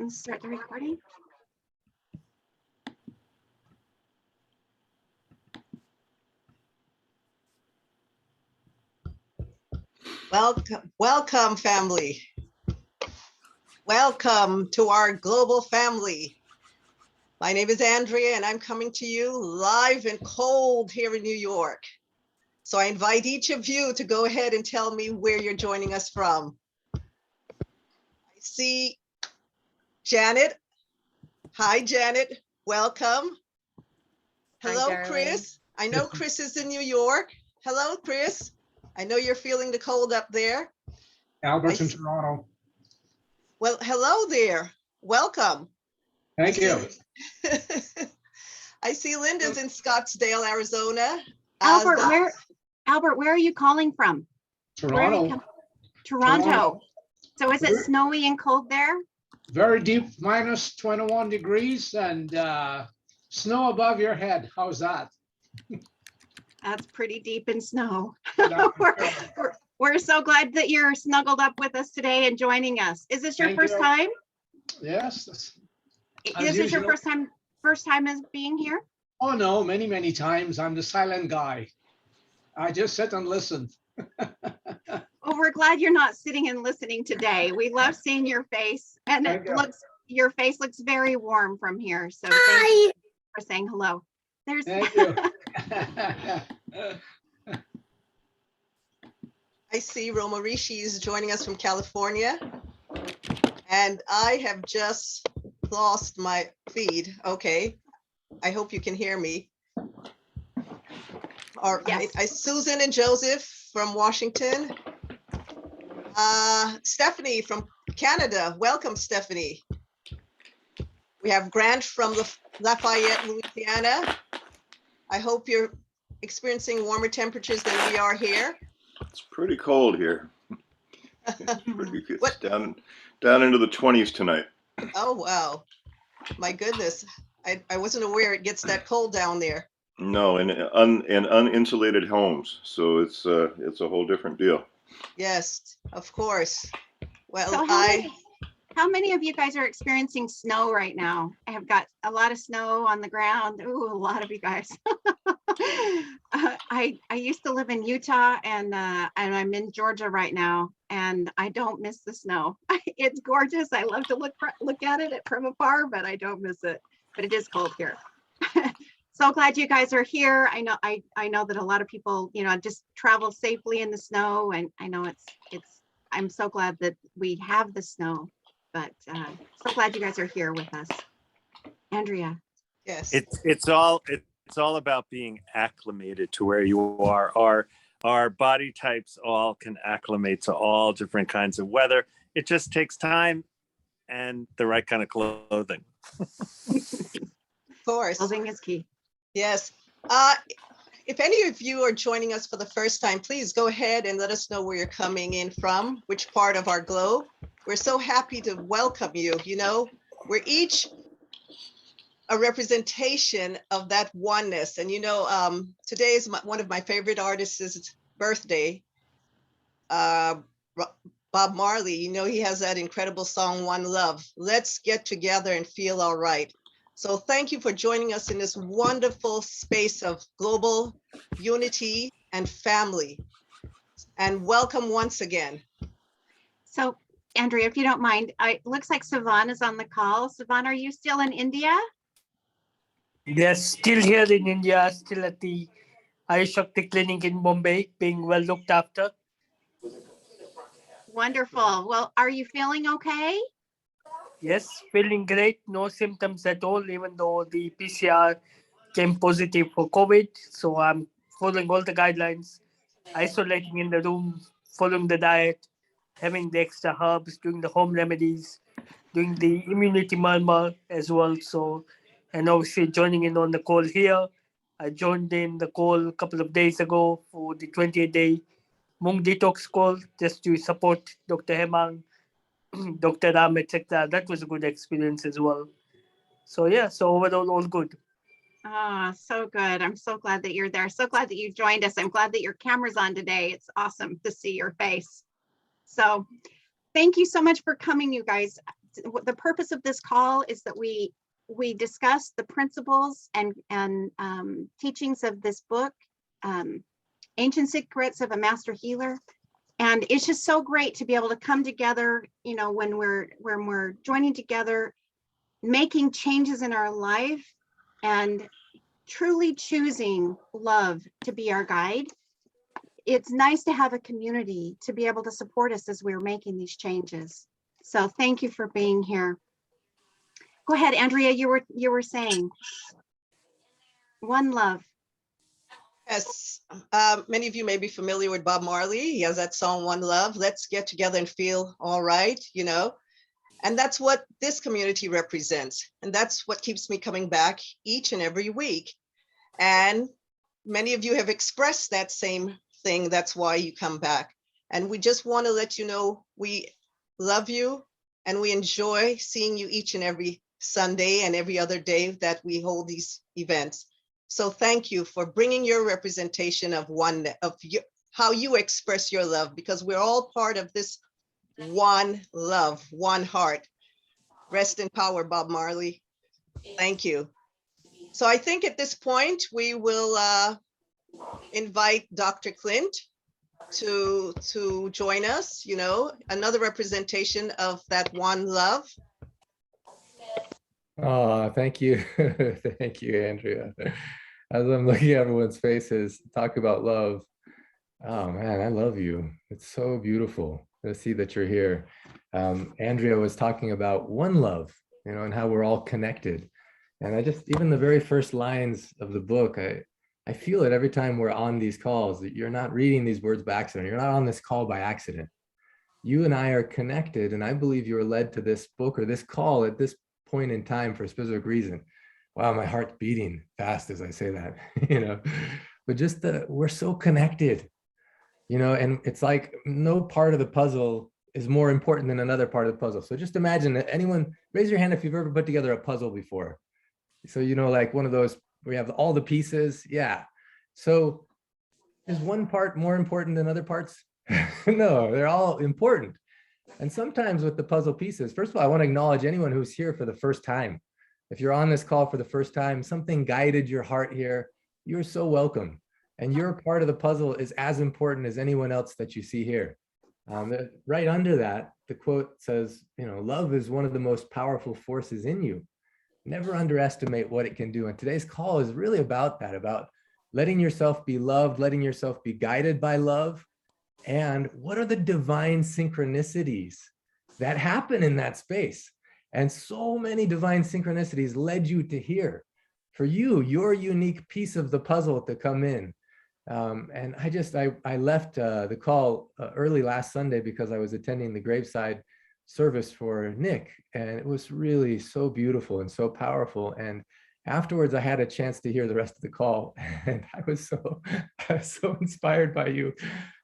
And start the recording. Welcome, family. Welcome to our global family. My name is Andrea, and I'm coming to you live and cold here in New York. So I invite each of you to go ahead and tell me where you're joining us from. I see Janet. Hi, Janet. Welcome. Hello, Hi, Chris. I know Chris is in New York. Hello, Chris. I know you're feeling the cold up there. Albert's in Toronto. Well, hello there. Welcome. Thank you. I see Linda's in Scottsdale, Arizona. Albert, where are you calling from? Toronto. Toronto. So is it snowy and cold there? Very deep, minus 21 degrees and snow above your head. How's that? That's pretty deep in snow. No, We're so glad that you're snuggled up with us today and joining us. Is this your Thank first you. time? Yes. This is your first time as being here? Oh no, many, many times. I'm the silent guy. I just sit and listen. Well, we're glad you're not sitting and listening today. We love seeing your face, and Thank you. your face looks very warm from here. So thank you for saying hello. Thank you. I see Roma Rishi is joining us from California. And I have just lost my feed. Okay. I hope you can hear me. Or Yes. Susan and Joseph from Washington. Stephanie from Canada. Welcome, Stephanie. We have Grant from Lafayette, Louisiana. I hope you're experiencing warmer temperatures than we are here. It's pretty cold here. It's down into the 20s tonight. Oh, wow. My goodness. I wasn't aware it gets that cold down there. No, in uninsulated homes, so it's a whole different deal. Yes, of course. Well, So how many of you guys are experiencing snow right now? I have got a lot of snow on the ground. Ooh, a lot of you guys. I used to live in Utah and I'm in Georgia right now, and I don't miss the snow. It's gorgeous. I love to look at it from afar, but I don't miss it. But it is cold here. So glad you guys are here. I know that a lot of people, just travel safely in the snow, and I know I'm so glad that we have the snow, but so glad you guys are here with us. Andrea. yes. It's all about being acclimated to where you are. Our body types all can acclimate to all different kinds of weather. It just takes time and the right kind of clothing. Of course. Clothing is key. Yes. If any of you are joining us for the first time, please go ahead and let us know where you're coming in from, which part of our globe. We're so happy to welcome you. We're each a representation of that oneness. And today is one of my favorite artists' birthday. Bob Marley, he has that incredible song, One Love. Let's get together and feel all right. So thank you for joining us in this wonderful space of global unity and family. And welcome once again. So Andrea, if you don't mind, it looks like Sivan is on the call. Sivan, are you still in India? Yes, still here in India, still at the Eye Shakti clinic in Bombay, being well looked after. Wonderful. Well, are you feeling okay? Yes, feeling great, no symptoms at all, even though the PCR came positive for COVID. So I'm following all the guidelines, isolating in the room, following the diet, having the extra herbs, doing the home remedies, doing the immunity murmur as well. So, and obviously joining in on the call here. I joined in the call a couple of days ago for the 28-day Mung Detox call just to support Dr. Hemang, Dr. Ram, etc. That was a good experience as well. So yeah, so overall, all good. Ah, so good. I'm so glad that you're there. So glad that you joined us. I'm glad that your camera's on today. It's awesome to see your face. So thank you so much for coming, you guys. the purpose of this call is that we discuss the principles and teachings of this book, Ancient Secrets of a Master Healer. And it's just so great to be able to come together, you know, when we're joining together, making changes in our life and truly choosing love to be our guide. It's nice to have a community to be able to support us as we're making these changes. So thank you for being here. Go ahead, Andrea, you were saying. One love. Yes, many of you may be familiar with Bob Marley. He has that song, One Love. Let's get together and feel all right, you know. And that's what this community represents. And that's what keeps me coming back each and every week. And many of you have expressed that same thing. That's why you come back. And we just want to let you know we love you and we enjoy seeing you each and every Sunday and every other day that we hold these events. So thank you for bringing your representation of how you express your love, because we're all part of this one love, one heart. Rest in power, Bob Marley. Thank you. So I think at this point, we will invite Dr. Clint to join us, you know, another representation of that one love. Oh, thank you. Thank you, Andrea. As I'm looking at everyone's faces, talk about love. Oh man, I love you. It's so beautiful to see that you're here. Andrea was talking about one love, you know, and how we're all connected. And I just, even the very first lines of the book, I feel it every time we're on these calls, that you're not reading these words by accident. You're not on this call by accident. You and I are connected, and I believe you were led to this book or this call at this point in time for a specific reason. Wow, my heart's beating fast as I say that, you know, but just we're so connected, you know, and it's like no part of the puzzle is more important than another part of the puzzle. So just imagine that anyone, raise your hand if you've ever put together a puzzle before. So, you know, like one of those, we have all the pieces. Yeah. So is one part more important than other parts? No, they're all important. And sometimes with the puzzle pieces, first of all, I want to acknowledge anyone who's here for the first time. If you're on this call for the first time, something guided your heart here, you're so welcome. And your part of the puzzle is as important as anyone else that you see here. Right under that, the quote says, you know, love is one of the most powerful forces in you. Never underestimate what it can do. And today's call is really about that, about letting yourself be loved, letting yourself be guided by love. And what are the divine synchronicities that happen in that space? And so many divine synchronicities led you to here. For you, your unique piece of the puzzle to come in. And I left the call early last Sunday because I was attending the graveside service for Nick. And it was really so beautiful and so powerful. And afterwards, I had a chance to hear the rest of the call. And I was so inspired by you.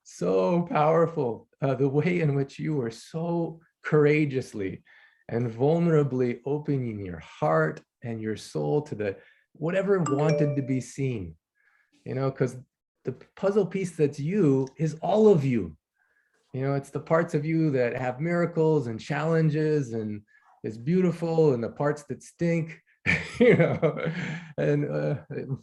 So powerful, the way in which you were so courageously and vulnerably opening your heart and your soul to the whatever wanted to be seen, you know, because the puzzle piece that's you is all of you. You know, it's the parts of you that have miracles and challenges and is beautiful, and the parts that stink, you know. And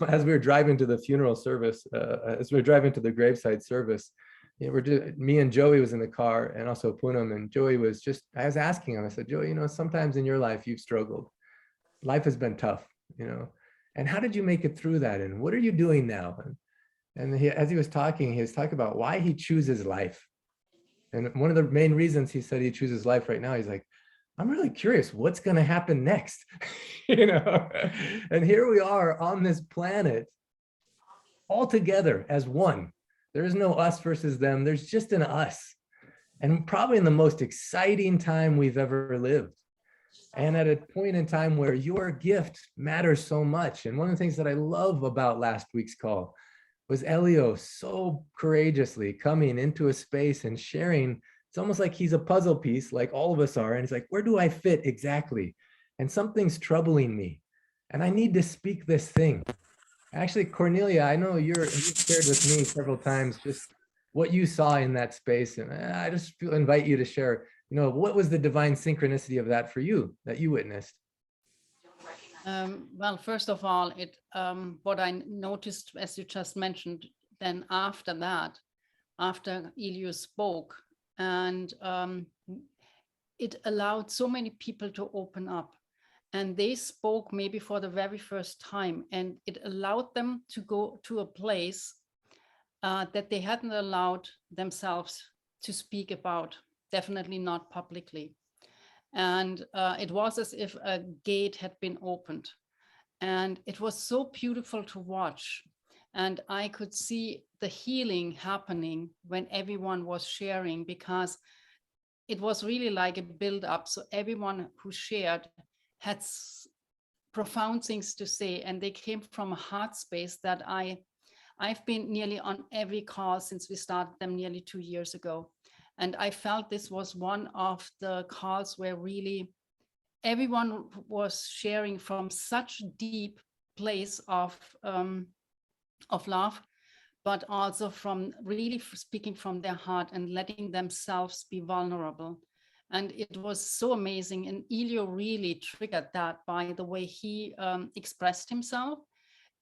as we were driving to the funeral service, as we were driving to the graveside service, you know, me and Joey was in the car, and also Poonam, and Joey was just, I was asking him, I said, Joey, you know, sometimes in your life you've struggled. Life has been tough, you know, and how did you make it through that? And what are you doing now? And as he was talking about why he chooses life. And one of the main reasons he said he chooses life right now, he's like, I'm really curious what's going to happen next, you know? And here we are on this planet all together as one. There is no us versus them. There's just an us. And probably in the most exciting time we've ever lived. And at a point in time where your gift matters so much. And one of the things that I love about last week's call was Elio so courageously coming into a space and sharing. It's almost like he's a puzzle piece, like all of us are. And he's like, where do I fit exactly? And something's troubling me. And I need to speak this thing. Actually, Cornelia, I know you've shared with me several times just what you saw in that space. And I just invite you to share what was the divine synchronicity of that for you that you witnessed? Well, first of all, what I noticed, as you just mentioned, then after that, after Elio spoke, and it allowed so many people to open up, and they spoke maybe for the very first time, and it allowed them to go to a place that they hadn't allowed themselves to speak about, definitely not publicly. And it was as if a gate had been opened. And it was so beautiful to watch. And I could see the healing happening when everyone was sharing, because it was really like a build up. So everyone who shared had profound things to say, and they came from a heart space that I've been nearly on every call since we started them nearly 2 years ago. And I felt this was one of the calls where really everyone was sharing from such deep place of love, but also from really speaking from their heart and letting themselves be vulnerable. And it was so amazing. And Elio really triggered that by the way he expressed himself.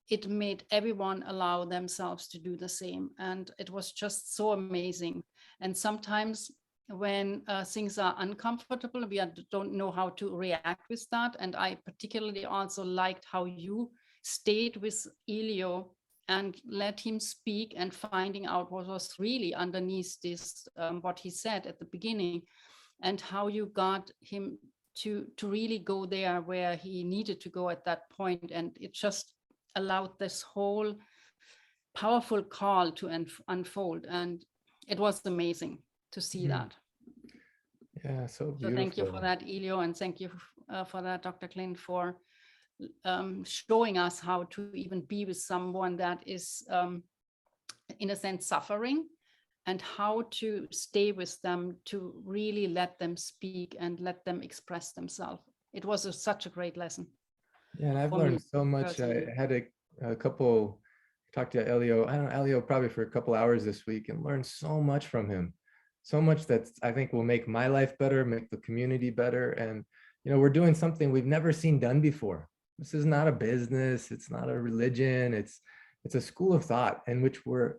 It made everyone allow themselves to do the same. And it was just so amazing. And sometimes when things are uncomfortable, we don't know how to react with that. And I particularly also liked how you stayed with Elio and let him speak, and finding out what was really underneath this, what he said at the beginning, and how you got him to really go there where he needed to go at that point. And it just allowed this whole powerful call to unfold. And it was amazing to see that. Yeah, so beautiful. So thank you for that, Elio, and thank you for that, Dr. Clint, for showing us how to even be with someone that is, in a sense, suffering, and how to stay with them to really let them speak and let them express themselves. It was such a great lesson. Yeah, and I've learned so much. I had a couple, talked to Elio, I don't know, Elio probably for a couple hours this week, and learned so much from him. So much that I think will make my life better, make the community better. And, we're doing something we've never seen done before. This is not a business. It's not a religion. It's a school of thought in which we're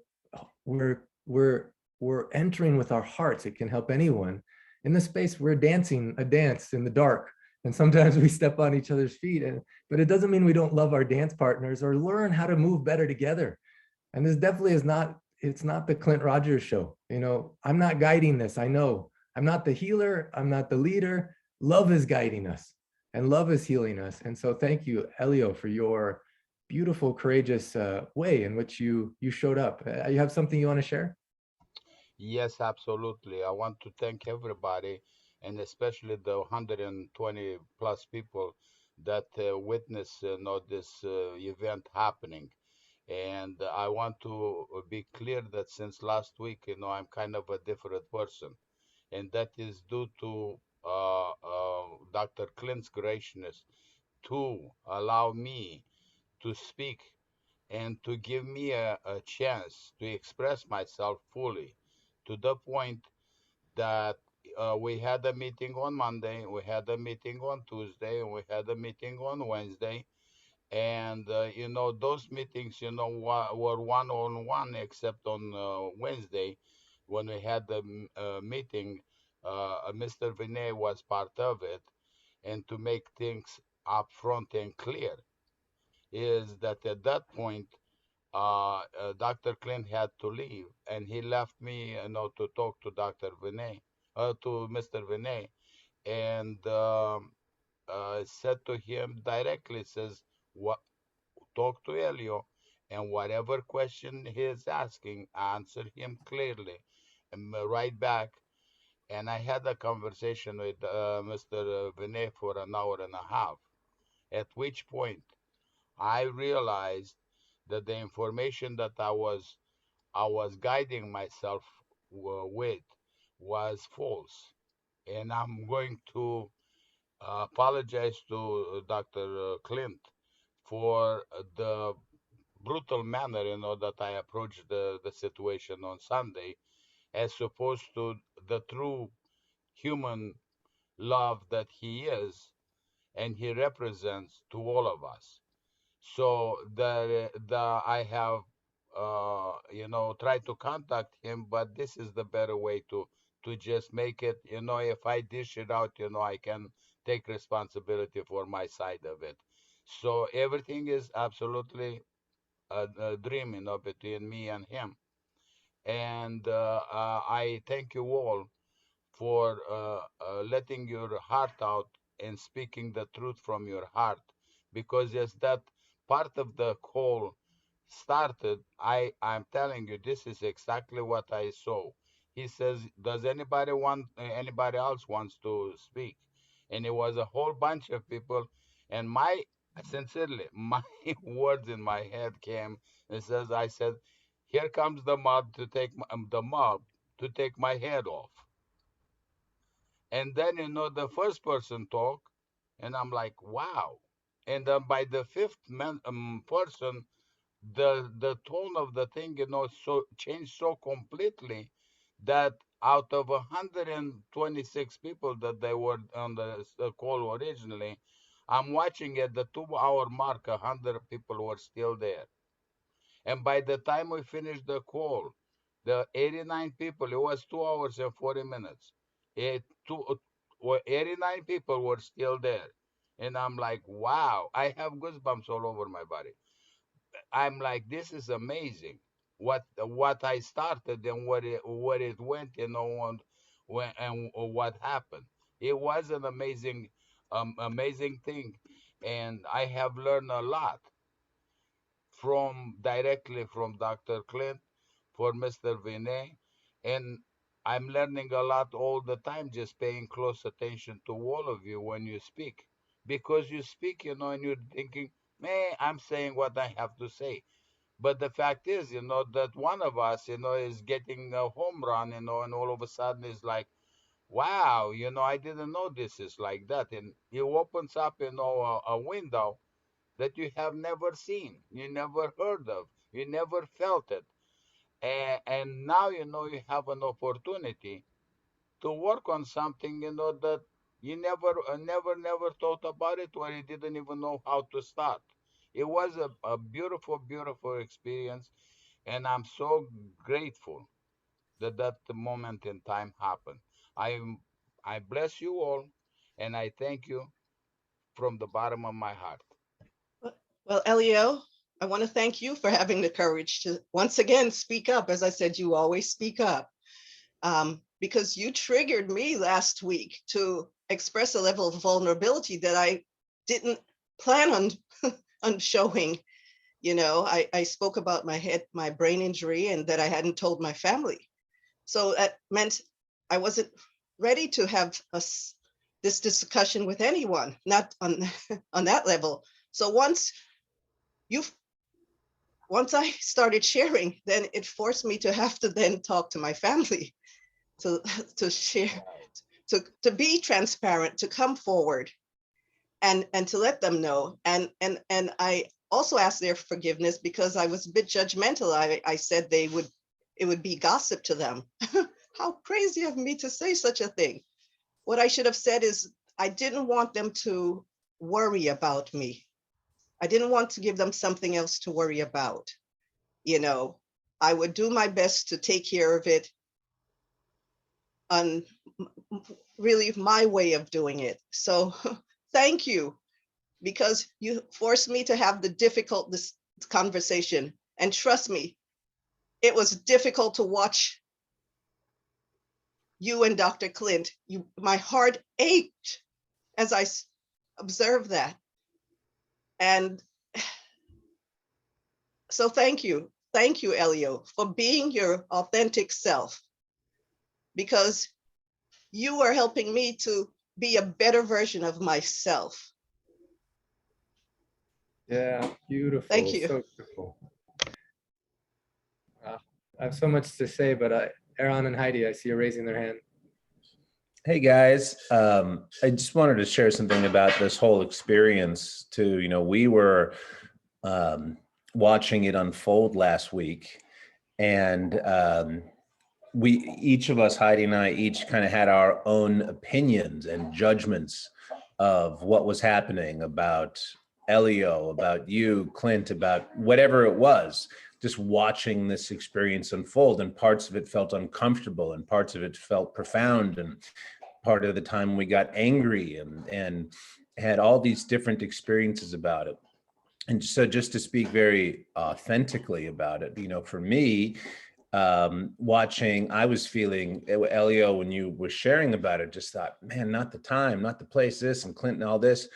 entering with our hearts. It can help anyone. In this space, we're dancing a dance in the dark. And sometimes we step on each other's feet, but it doesn't mean we don't love our dance partners or learn how to move better together. And this definitely is not, it's not the Clint Rogers show. I'm not guiding this. I know I'm not the healer. I'm not the leader. Love is guiding us, and love is healing us. And so thank you, Elio, for your beautiful, courageous way in which you showed up. You have something you want to share? Yes, absolutely. I want to thank everybody, and especially the 120 plus people that witness this event happening. And I want to be clear that since last week, I'm kind of a different person, and that is due to Dr. Clint's graciousness to allow me to speak and to give me a chance to express myself fully, to the point that we had a meeting on Monday, we had a meeting on Tuesday, and we had a meeting on Wednesday. And, those meetings, were one-on-one, except on Wednesday when we had the meeting. Mr. Vinay was part of it. And to make things upfront and clear is that at that point, Dr. Clint had to leave, and he left me, to talk to Dr. Vinay, to Mr. Vinay, and said to him directly, says, "What? Talk to Elio, and whatever question he is asking, answer him clearly." And right back, and I had a conversation with Mr. Vinay for an hour and a half. At which point, I realized that the information that I was guiding myself with was false. And I'm going to apologize to Dr. Clint for the brutal manner, that I approached the situation on Sunday, as opposed to the true human love that he is and he represents to all of us. So I have tried to contact him, but this is the better way to just make it. If I dish it out, I can take responsibility for my side of it. So everything is absolutely a dream, between me and him. And I thank you all for letting your heart out and speaking the truth from your heart, because as that part of the call started, I'm telling you, this is exactly what I saw. He says, does anybody else wants to speak? And it was a whole bunch of people, and sincerely, my words in my head came. I said, here comes the mob to take my head off. And then, the first person talk, and I'm like, wow. And then by the fifth person, the tone of the thing, so changed so completely that out of 126 people that they were on the call originally, I'm watching at the 2-hour mark, 100 people were still there. And by the time we finished the call, the 89 people, it was 2 hours and 40 minutes. 89 people were still there. And I'm like, wow, I have goosebumps all over my body. I'm like, this is amazing. What I started and what it went, and what happened. It was an amazing thing. And I have learned a lot directly from Dr. Clint, for Mr. Vinay, and I'm learning a lot all the time, just paying close attention to all of you when you speak, because you speak, and you're thinking, man, I'm saying what I have to say. But the fact is, that one of us, is getting a home run, and all of a sudden it's like, wow, I didn't know this is like that. And it opens up, a window that you have never seen, you never heard of, you never felt it. And now, you have an opportunity to work on something, that you never thought about it, or you didn't even know how to start. It was a beautiful, beautiful experience. And I'm so grateful that moment in time happened. I, I bless you all, and I thank you from the bottom of my heart. Well, Elio, I want to thank you for having the courage to once again speak up. As I said, you always speak up, because you triggered me last week to express a level of vulnerability that I didn't plan on showing. I spoke about my brain injury, and that I hadn't told my family. So that meant I wasn't ready to have this discussion with anyone, not on on that level. So once I started sharing, then it forced me to have to then talk to my family, to share, to be transparent, to come forward, and to let them know. And I also asked their forgiveness, because I was a bit judgmental. I said it would be gossip to them. How crazy of me to say such a thing. What I should have said is, I didn't want them to worry about me. I didn't want to give them something else to worry about. I would do my best to take care of it on really my way of doing it. So thank you, because you forced me to have this conversation. And trust me, it was difficult to watch you and Dr. Clint. My heart ached as I observed that. And so thank you, Elio, for being your authentic self, because you are helping me to be a better version of myself. Yeah, beautiful. Thank you. So beautiful. I have so much to say, but Aaron and Heidi, I see you raising their hand. Hey guys, I just wanted to share something about this whole experience too. We were watching it unfold last week, and each of us, Heidi and I, each kind of had our own opinions and judgments of what was happening about Elio, about you, Clint, about whatever it was, just watching this experience unfold. And parts of it felt uncomfortable and parts of it felt profound. And part of the time we got angry and had all these different experiences about it. And so just to speak very authentically about it, for me, watching, I was feeling, Elio, when you were sharing about it, just thought, man, not the time, not the place, this, and Clinton, all this.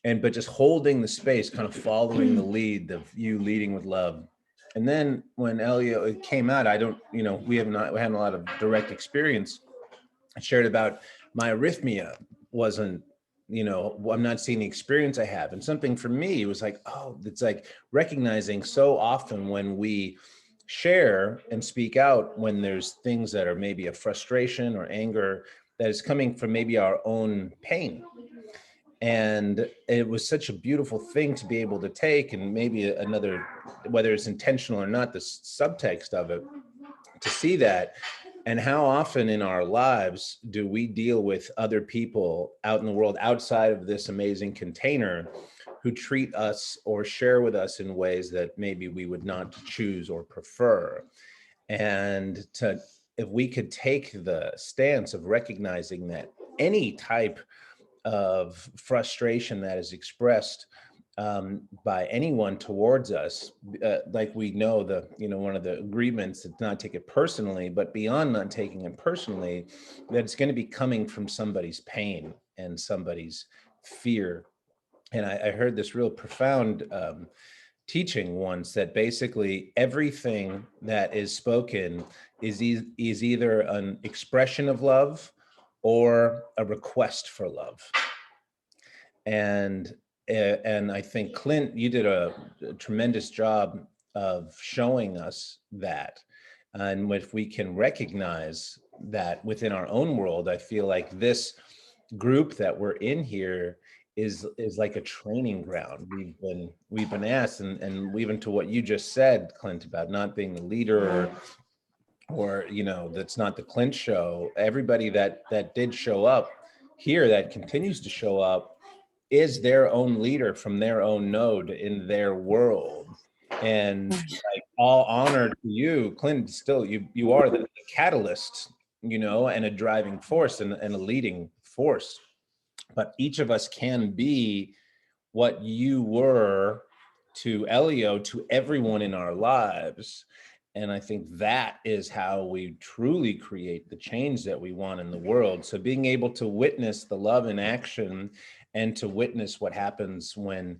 But just holding the space, kind of following the lead of you leading with love. And then when Elio, it came out, we hadn't a lot of direct experience. I shared about my arrhythmia wasn't, I'm not seeing the experience I have. And something for me was like, oh, it's like recognizing so often when we share and speak out, when there's things that are maybe a frustration or anger that is coming from maybe our own pain. And it was such a beautiful thing to be able to take, and maybe another, whether it's intentional or not, the subtext of it, to see that. And how often in our lives do we deal with other people out in the world outside of this amazing container who treat us or share with us in ways that maybe we would not choose or prefer? And if we could take the stance of recognizing that any type of frustration that is expressed by anyone towards us, like we know one of the agreements is not take it personally, but beyond not taking it personally, that it's going to be coming from somebody's pain and somebody's fear. And I heard this real profound teaching once, that basically everything that is spoken is either an expression of love or a request for love. And I think, Clint, you did a tremendous job of showing us that. And if we can recognize that within our own world, I feel like this group that we're in here is like a training ground. We've been asked, and even to what you just said, Clint, about not being the leader, or that's not the Clint show. Everybody that did show up here, that continues to show up, is their own leader from their own node in their world. And like, all honor to you, Clint. Still, you are the catalyst, and a driving force and a leading force. But each of us can be what you were to Elio, to everyone in our lives. And I think that is how we truly create the change that we want in the world. So being able to witness the love in action, and to witness what happens when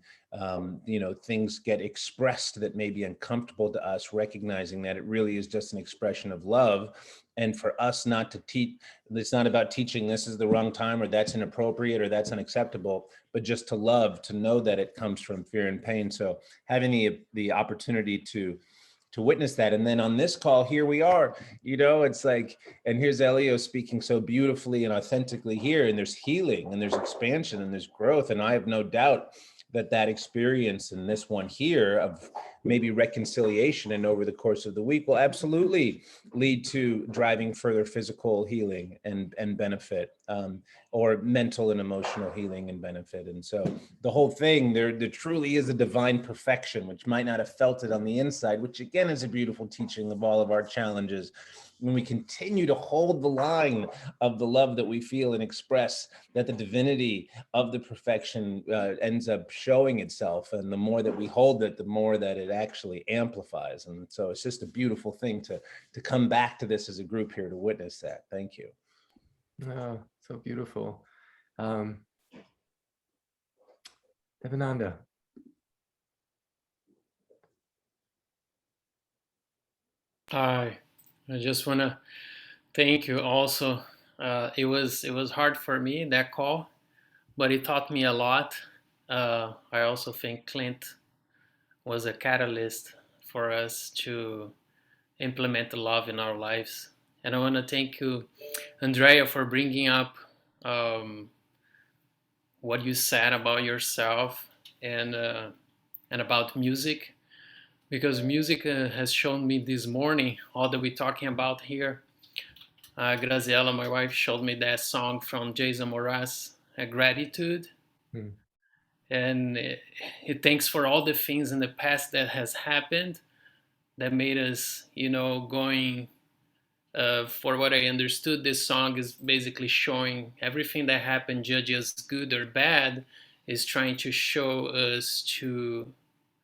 things get expressed that may be uncomfortable to us, recognizing that it really is just an expression of love. And for us not to teach, it's not about teaching this is the wrong time, or that's inappropriate, or that's unacceptable, but just to love, to know that it comes from fear and pain. So having the opportunity to witness that. And then on this call, here we are, it's like, and here's Elio speaking so beautifully and authentically here, and there's healing and there's expansion and there's growth. And I have no doubt that experience in this one here of maybe reconciliation and over the course of the week will absolutely lead to driving further physical healing and benefit, or mental and emotional healing and benefit. And so the whole thing, there truly is a divine perfection, which might not have felt it on the inside, which again is a beautiful teaching of all of our challenges. When we continue to hold the line of the love that we feel and express, that the divinity of the perfection ends up showing itself. And the more that we hold it, the more that it actually amplifies. And so it's just a beautiful thing to come back to this as a group here to witness that. Thank you. Oh, so beautiful. Devananda. Hi, I just want to thank you also. It was hard for me, that call, but it taught me a lot. I also think Clint was a catalyst for us to implement the love in our lives. And I want to thank you, Andrea, for bringing up what you said about yourself and about music, because music has shown me this morning, all that we're talking about here, Graziella, my wife, showed me that song from Jason Mraz, Gratitude. Hmm. And it thanks for all the things in the past that has happened that made us, going. For what I understood, this song is basically showing everything that happened, judge as good or bad, is trying to show us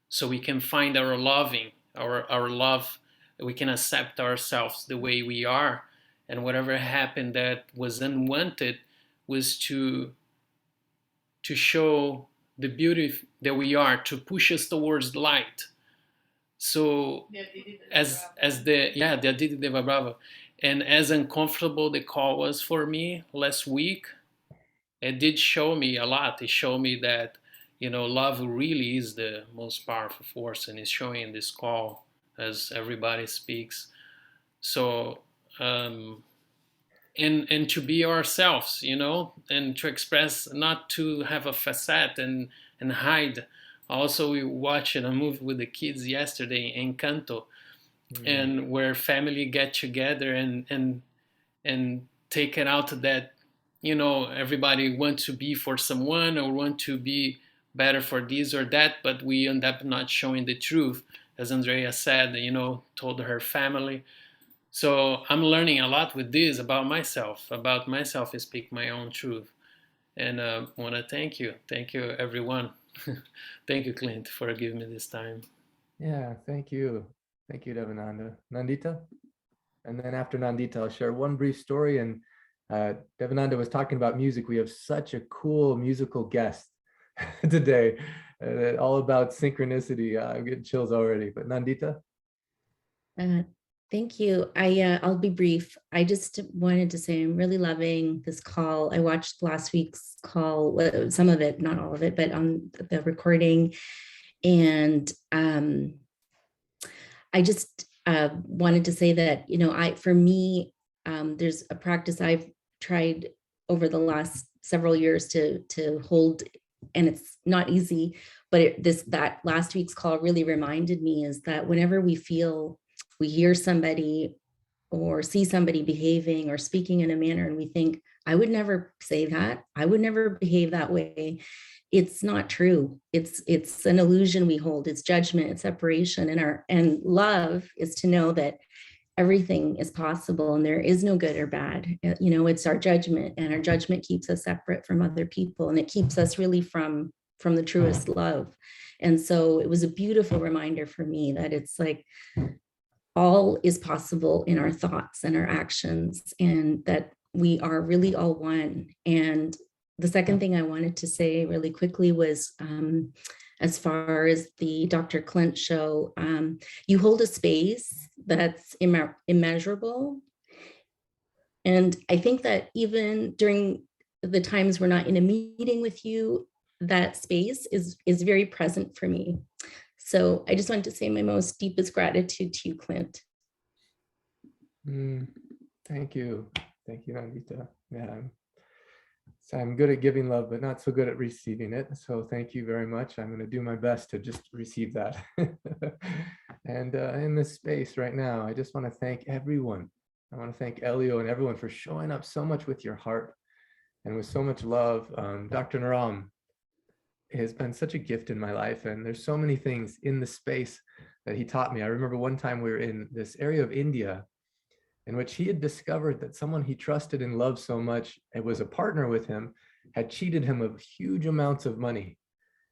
so we can find our loving, our love, we can accept ourselves the way we are, and whatever happened that was unwanted was to show the beauty that we are, to push us towards light. So as the Aditi Deva Brava, and as uncomfortable the call was for me last week, it did show me a lot. It showed me that love really is the most powerful force, and it's showing in this call as everybody speaks. So and to be ourselves, and to express, not to have a facade and hide. Also, we watched a movie with the kids yesterday, Encanto, and where family get together and take it out that everybody wants to be for someone or want to be better for this or that, but we end up not showing the truth, as Andrea said, told her family. So I'm learning a lot with this about myself and speak my own truth. And I want to thank you everyone. Thank you, Clint, for giving me this time. Yeah, thank you Devananda. Nandita, and then after Nandita I'll share one brief story. And Devananda was talking about music. We have such a cool musical guest today, all about synchronicity. I'm getting chills already, but Nandita. Thank you. I'll be brief. I just wanted to say I'm really loving this call. I watched last week's call, some of it, not all of it, but on the recording. And I just wanted to say that, for me, there's a practice I've tried over the last several years to hold, and it's not easy, but that last week's call really reminded me is that whenever we hear somebody or see somebody behaving or speaking in a manner and we think, I would never say that, I would never behave that way. It's not true. It's an illusion we hold. It's judgment, it's separation. And love is to know that everything is possible and there is no good or bad. It's our judgment, and our judgment keeps us separate from other people, and it keeps us really from the truest love. And so it was a beautiful reminder for me that it's like all is possible in our thoughts and our actions, and that we are really all one. And the second thing I wanted to say really quickly was, as far as the Dr. Clint show, you hold a space that's immeasurable. And I think that even during the times we're not in a meeting with you, that space is very present for me. So I just wanted to say my most deepest gratitude to you, Clint. Thank you, Nandita. Yeah, I'm good at giving love, but not so good at receiving it. So thank you very much. I'm going to do my best to just receive that. And in this space right now, I just want to thank everyone. I want to thank Elio and everyone for showing up so much with your heart and with so much love. Dr. Naram has been such a gift in my life, and there's so many things in the space that he taught me. I remember one time we were in this area of India in which he had discovered that someone he trusted and loved so much and was a partner with him had cheated him of huge amounts of money.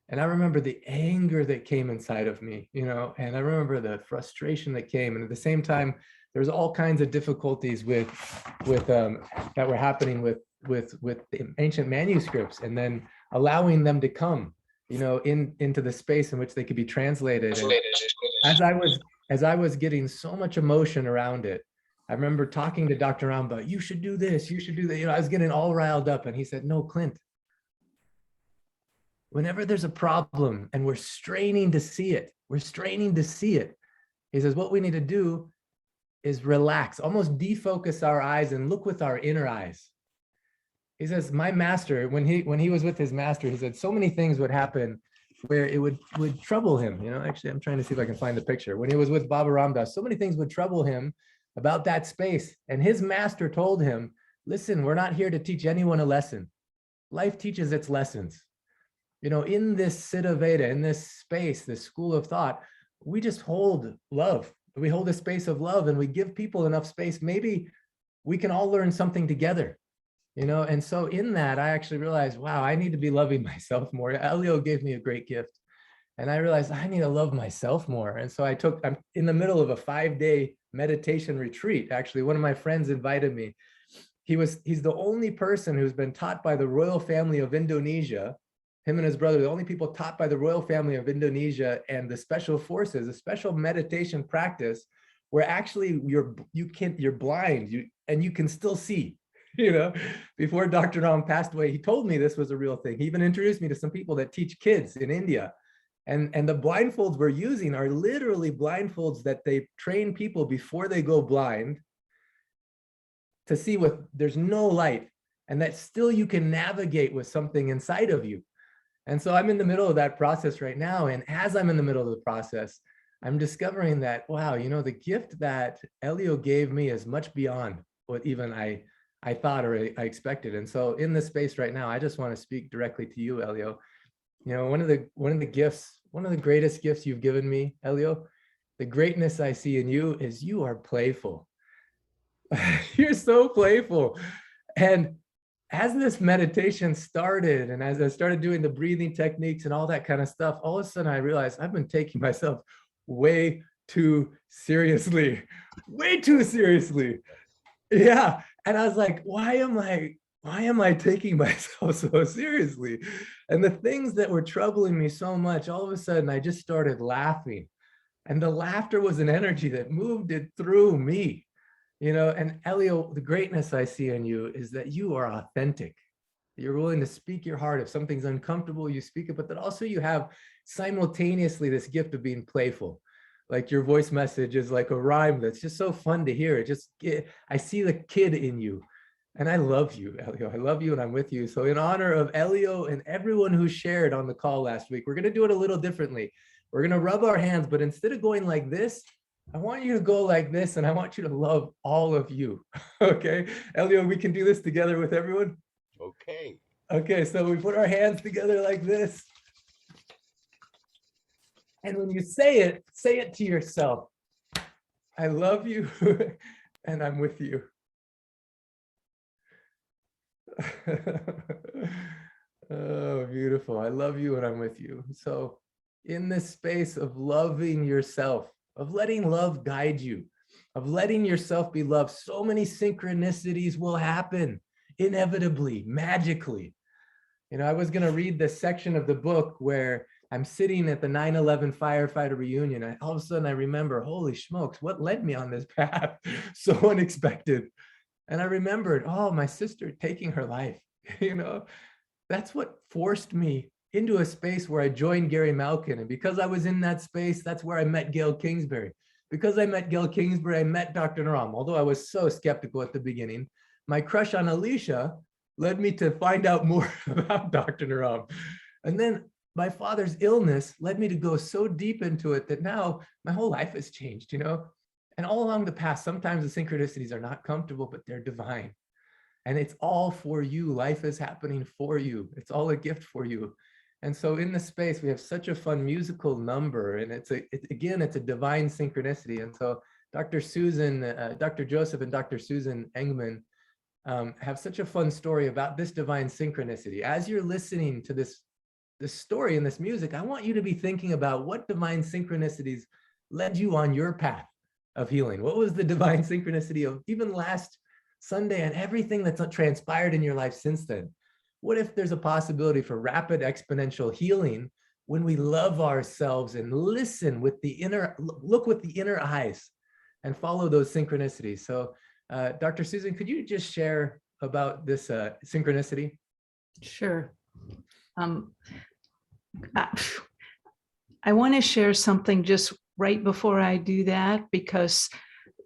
And I remember the anger that came inside of me, and I remember the frustration that came. And at the same time, there was all kinds of difficulties with that were happening with the ancient manuscripts, and then allowing them to come, into the space in which they could be translated. And as I was getting so much emotion around it, I remember talking to Dr. Ramba, you should do this, you should do that. I was getting all riled up, and he said, no, Clint, whenever there's a problem and we're straining to see it, he says, what we need to do is relax, almost defocus our eyes and look with our inner eyes. He says, my master, when he was with his master, he said so many things would happen where it would trouble him. Actually, I'm trying to see if I can find the picture. When he was with Baba Ramdas, so many things would trouble him about that space. And his master told him, listen, we're not here to teach anyone a lesson. Life teaches its lessons. You know, in this Siddha Veda, in this space, this school of thought, we just hold love. We hold a space of love and we give people enough space. Maybe we can all learn something together, you know? And so in that, I actually realized, wow, I need to be loving myself more. Elio gave me a great gift. And I realized I need to love myself more. And so I'm in the middle of a 5-day meditation retreat. Actually, one of my friends invited me. He's the only person who's been taught by the royal family of Indonesia. Him and his brother, the only people taught by the royal family of Indonesia and the special forces, a special meditation practice where actually you're blind and you can still see. You know, before Dr. Ram passed away, he told me this was a real thing. He even introduced me to some people that teach kids in India. And the blindfolds we're using are literally blindfolds that they train people before they go blind to see there's no light, and that still you can navigate with something inside of you. And so I'm in the middle of that process right now. And as I'm in the middle of the process, I'm discovering that, wow, you know, the gift that Elio gave me is much beyond what even I thought or I expected. And so in this space right now, I just want to speak directly to you, Elio. You know, one of the gifts, one of the greatest gifts you've given me, Elio, the greatness I see in you is you are playful. You're so playful. And as this meditation started, and as I started doing the breathing techniques and all that kind of stuff, all of a sudden I realized I've been taking myself way too seriously, way too seriously. Yeah. And I was like, why am I taking myself so seriously? And the things that were troubling me so much, all of a sudden I just started laughing. And the laughter was an energy that moved it through me. You know, and Elio, the greatness I see in you is that you are authentic. You're willing to speak your heart. If something's uncomfortable, you speak it, but then also you have simultaneously this gift of being playful. Like your voice message is like a rhyme that's just so fun to hear. I see the kid in you. And I love you, Elio. I love you and I'm with you. So in honor of Elio and everyone who shared on the call last week, we're going to do it a little differently. We're going to rub our hands, but instead of going like this, I want you to go like this, and I want you to love all of you. Okay, Elio, we can do this together with everyone. Okay. Okay, so we put our hands together like this. And when you say it to yourself. I love you and I'm with you. Oh, beautiful. I love you and I'm with you. So in this space of loving yourself, of letting love guide you, of letting yourself be loved, so many synchronicities will happen inevitably, magically. You know, I was going to read this section of the book where I'm sitting at the 9/11 firefighter reunion. All of a sudden I remember, holy smokes, what led me on this path? So unexpected. And I remembered, oh, my sister taking her life. You know, that's what forced me into a space where I joined Gary Malkin. And because I was in that space, that's where I met Gail Kingsbury. Because I met Gail Kingsbury, I met Dr. Naram. Although I was so skeptical at the beginning, my crush on Alicia led me to find out more about Dr. Naram. And then my father's illness led me to go so deep into it that now my whole life has changed, you know? And all along the path, sometimes the synchronicities are not comfortable, but they're divine. And it's all for you. Life is happening for you. It's all a gift for you. And so in this space, we have such a fun musical number. And it's a divine synchronicity. And so Dr. Joseph and Dr. Susan Engman have such a fun story about this divine synchronicity. As you're listening to this story and this music, I want you to be thinking about what divine synchronicities led you on your path of healing. What was the divine synchronicity of even last Sunday and everything that's transpired in your life since then? What if there's a possibility for rapid exponential healing when we love ourselves and listen with the look with the inner eyes and follow those synchronicities? So Dr. Susan, could you just share about this synchronicity? Sure. I want to share something just right before I do that, because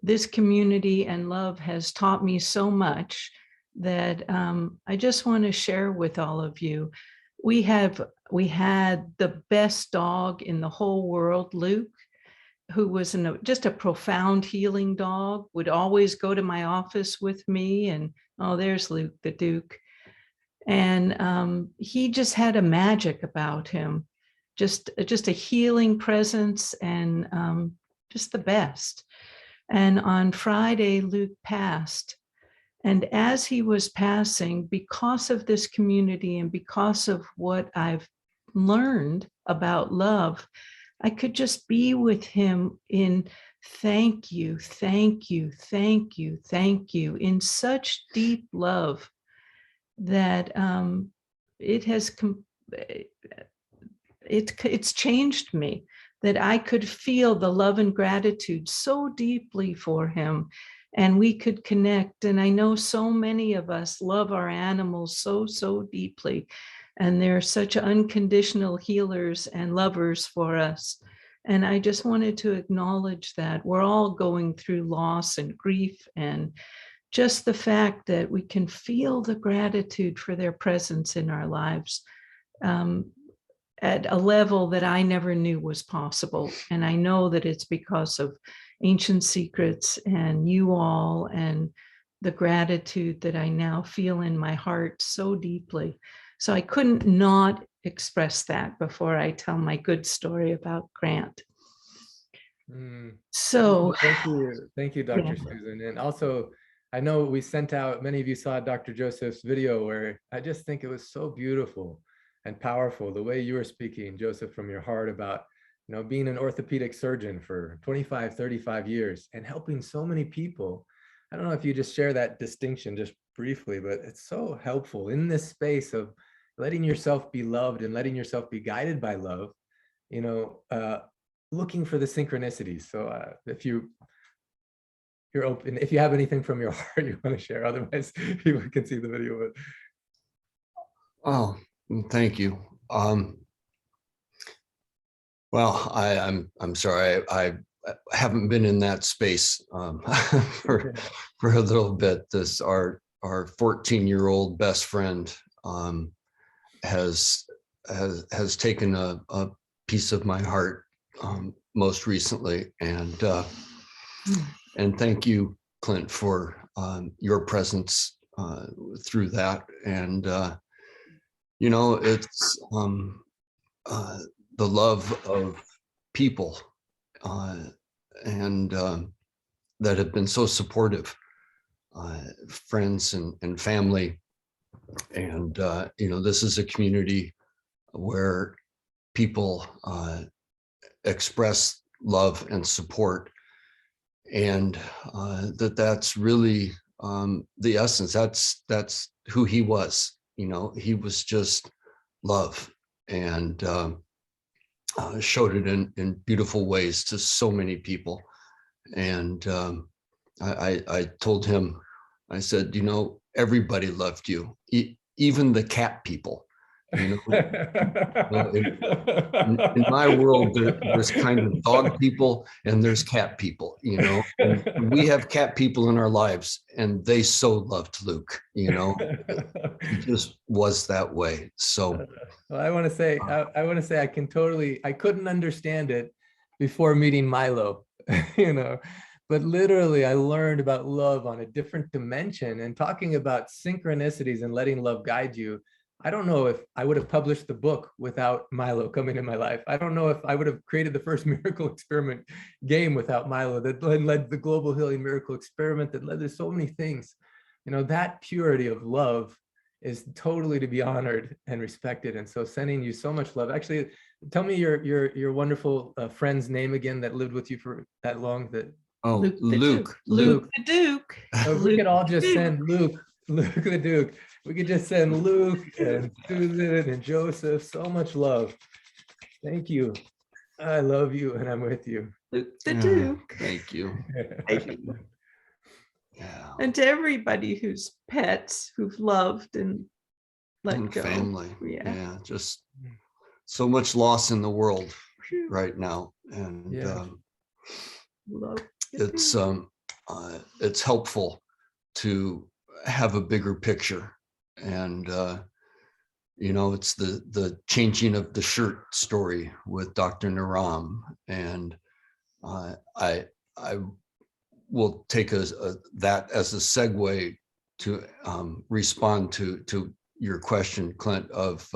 this community and love has taught me so much that I just want to share with all of you. We had the best dog in the whole world, Luke, who was just a profound healing dog, would always go to my office with me. And oh, there's Luke the Duke. And he just had a magic about him, just a healing presence, and just the best. And on Friday, Luke passed. And as he was passing, because of this community and because of what I've learned about love, I could just be with him in thank you, thank you, thank you, thank you, in such deep love that it has it's changed me, that I could feel the love and gratitude so deeply for him, and we could connect. And I know so many of us love our animals so deeply, and they're such unconditional healers and lovers for us. And I just wanted to acknowledge that we're all going through loss and grief, and just the fact that we can feel the gratitude for their presence in our lives at a level that I never knew was possible. And I know that it's because of Ancient Secrets and you all, and the gratitude that I now feel in my heart so deeply. So I couldn't not express that before I tell my good story about Grant. So thank you, Dr. Yeah. Susan. And also, I know we sent out, many of you saw Dr. Joseph's video, where I just think it was so beautiful and powerful, the way you were speaking, Joseph, from your heart about, you know, being an orthopedic surgeon for 25, 35 years and helping so many people. I don't know if you just share that distinction just briefly, but it's so helpful in this space of letting yourself be loved and letting yourself be guided by love, you know, looking for the synchronicities. So if you're open, if you have anything from your heart you want to share, otherwise people can see the video. But oh, thank you. Well, I'm sorry, I haven't been in that space for a little bit. Our 14-year-old best friend has taken a piece of my heart most recently, and thank you, Clint, for your presence through that. And you know, it's the love of people and that have been so supportive, friends and family. And you know, this is a community where people express love and support, and that's really the essence. That's who he was. You know, he was just love, and showed it in beautiful ways to so many people. And I told him, I said, you know, everybody loved you, even the cat people. You know, in my world, there's kind of dog people and there's cat people, you know, and we have cat people in our lives, and they so loved Luke, you know, he just was that way. So well, I want to say, I couldn't understand it before meeting Milo, you know, but literally I learned about love on a different dimension, and talking about synchronicities and letting love guide you. I don't know if I would have published the book without Milo coming in my life. I don't know if I would have created the first miracle experiment game without Milo, that led the global healing miracle experiment, that led to so many things. You know, that purity of love is totally to be honored and respected. And so sending you so much love. Actually, tell me your wonderful friend's name again that lived with you for that long. That Luke the Duke. So we could all just send Luke the Duke. We could just send Luke and Susan and Joseph so much love. Thank you. I love you, and I'm with you. Luke the Duke. Thank you. Yeah. And to everybody who's pets, who've loved and let go. Family. Yeah, just so much loss in the world right now. And it's helpful to have a bigger picture. And you know, it's the changing of the shirt story with Dr. Naram, and I will take that as a segue to respond to your question, Clint, of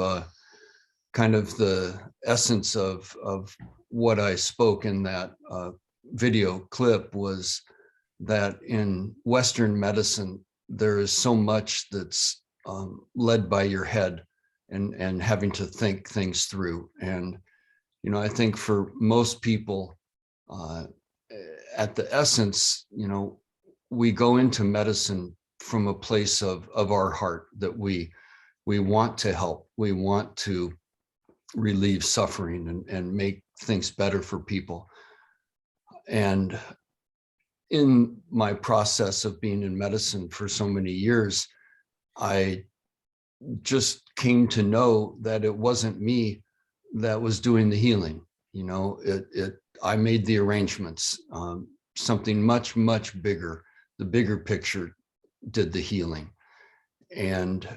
kind of the essence of what I spoke in that video clip was that in Western medicine, there is so much that's led by your head and having to think things through. And, you know, I think for most people, at the essence, you know, we go into medicine from a place of our heart, that we want to help, we want to relieve suffering and make things better for people. And in my process of being in medicine for so many years, I just came to know that it wasn't me that was doing the healing. You know, I made the arrangements. Something much, much bigger, the bigger picture did the healing. And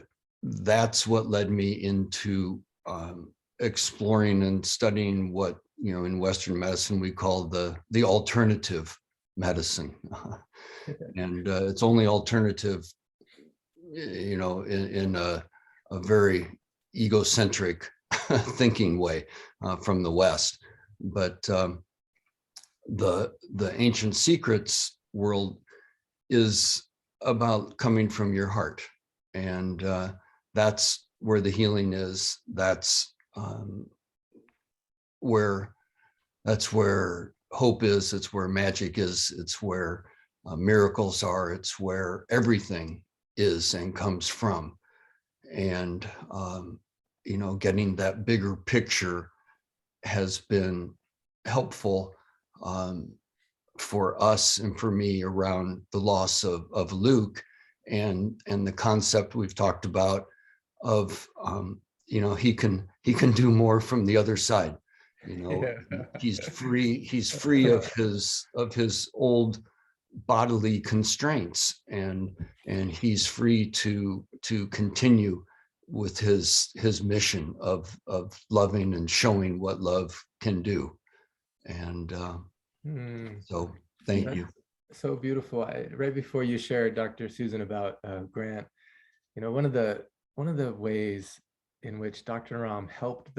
that's what led me into exploring and studying what, you know, in Western medicine we call the alternative medicine. And it's only alternative, you know, in a very egocentric thinking way from the West. But the ancient secrets world is about coming from your heart, and that's where the healing is. That's where hope is. It's where magic is. It's where miracles are. It's where everything is and comes from. And you know, getting that bigger picture has been helpful for us and for me around the loss of Luke, and the concept we've talked about of you know, he can do more from the other side. You know, he's free of his old bodily constraints, and he's free to continue with his mission of loving and showing what love can do. And so thank you. So beautiful. Right before you shared, Dr. Susan, about Grant, you know, one of the ways in which Dr. Ram helped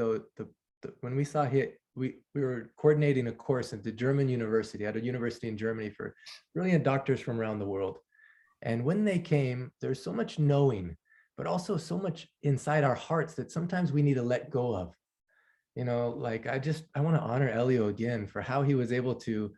when we saw we were coordinating a course at the German university, at a university in Germany, for brilliant doctors from around the world. And when they came, there's so much knowing, but also so much inside our hearts that sometimes we need to let go of. You know, like I want to honor Elio again for how he was able to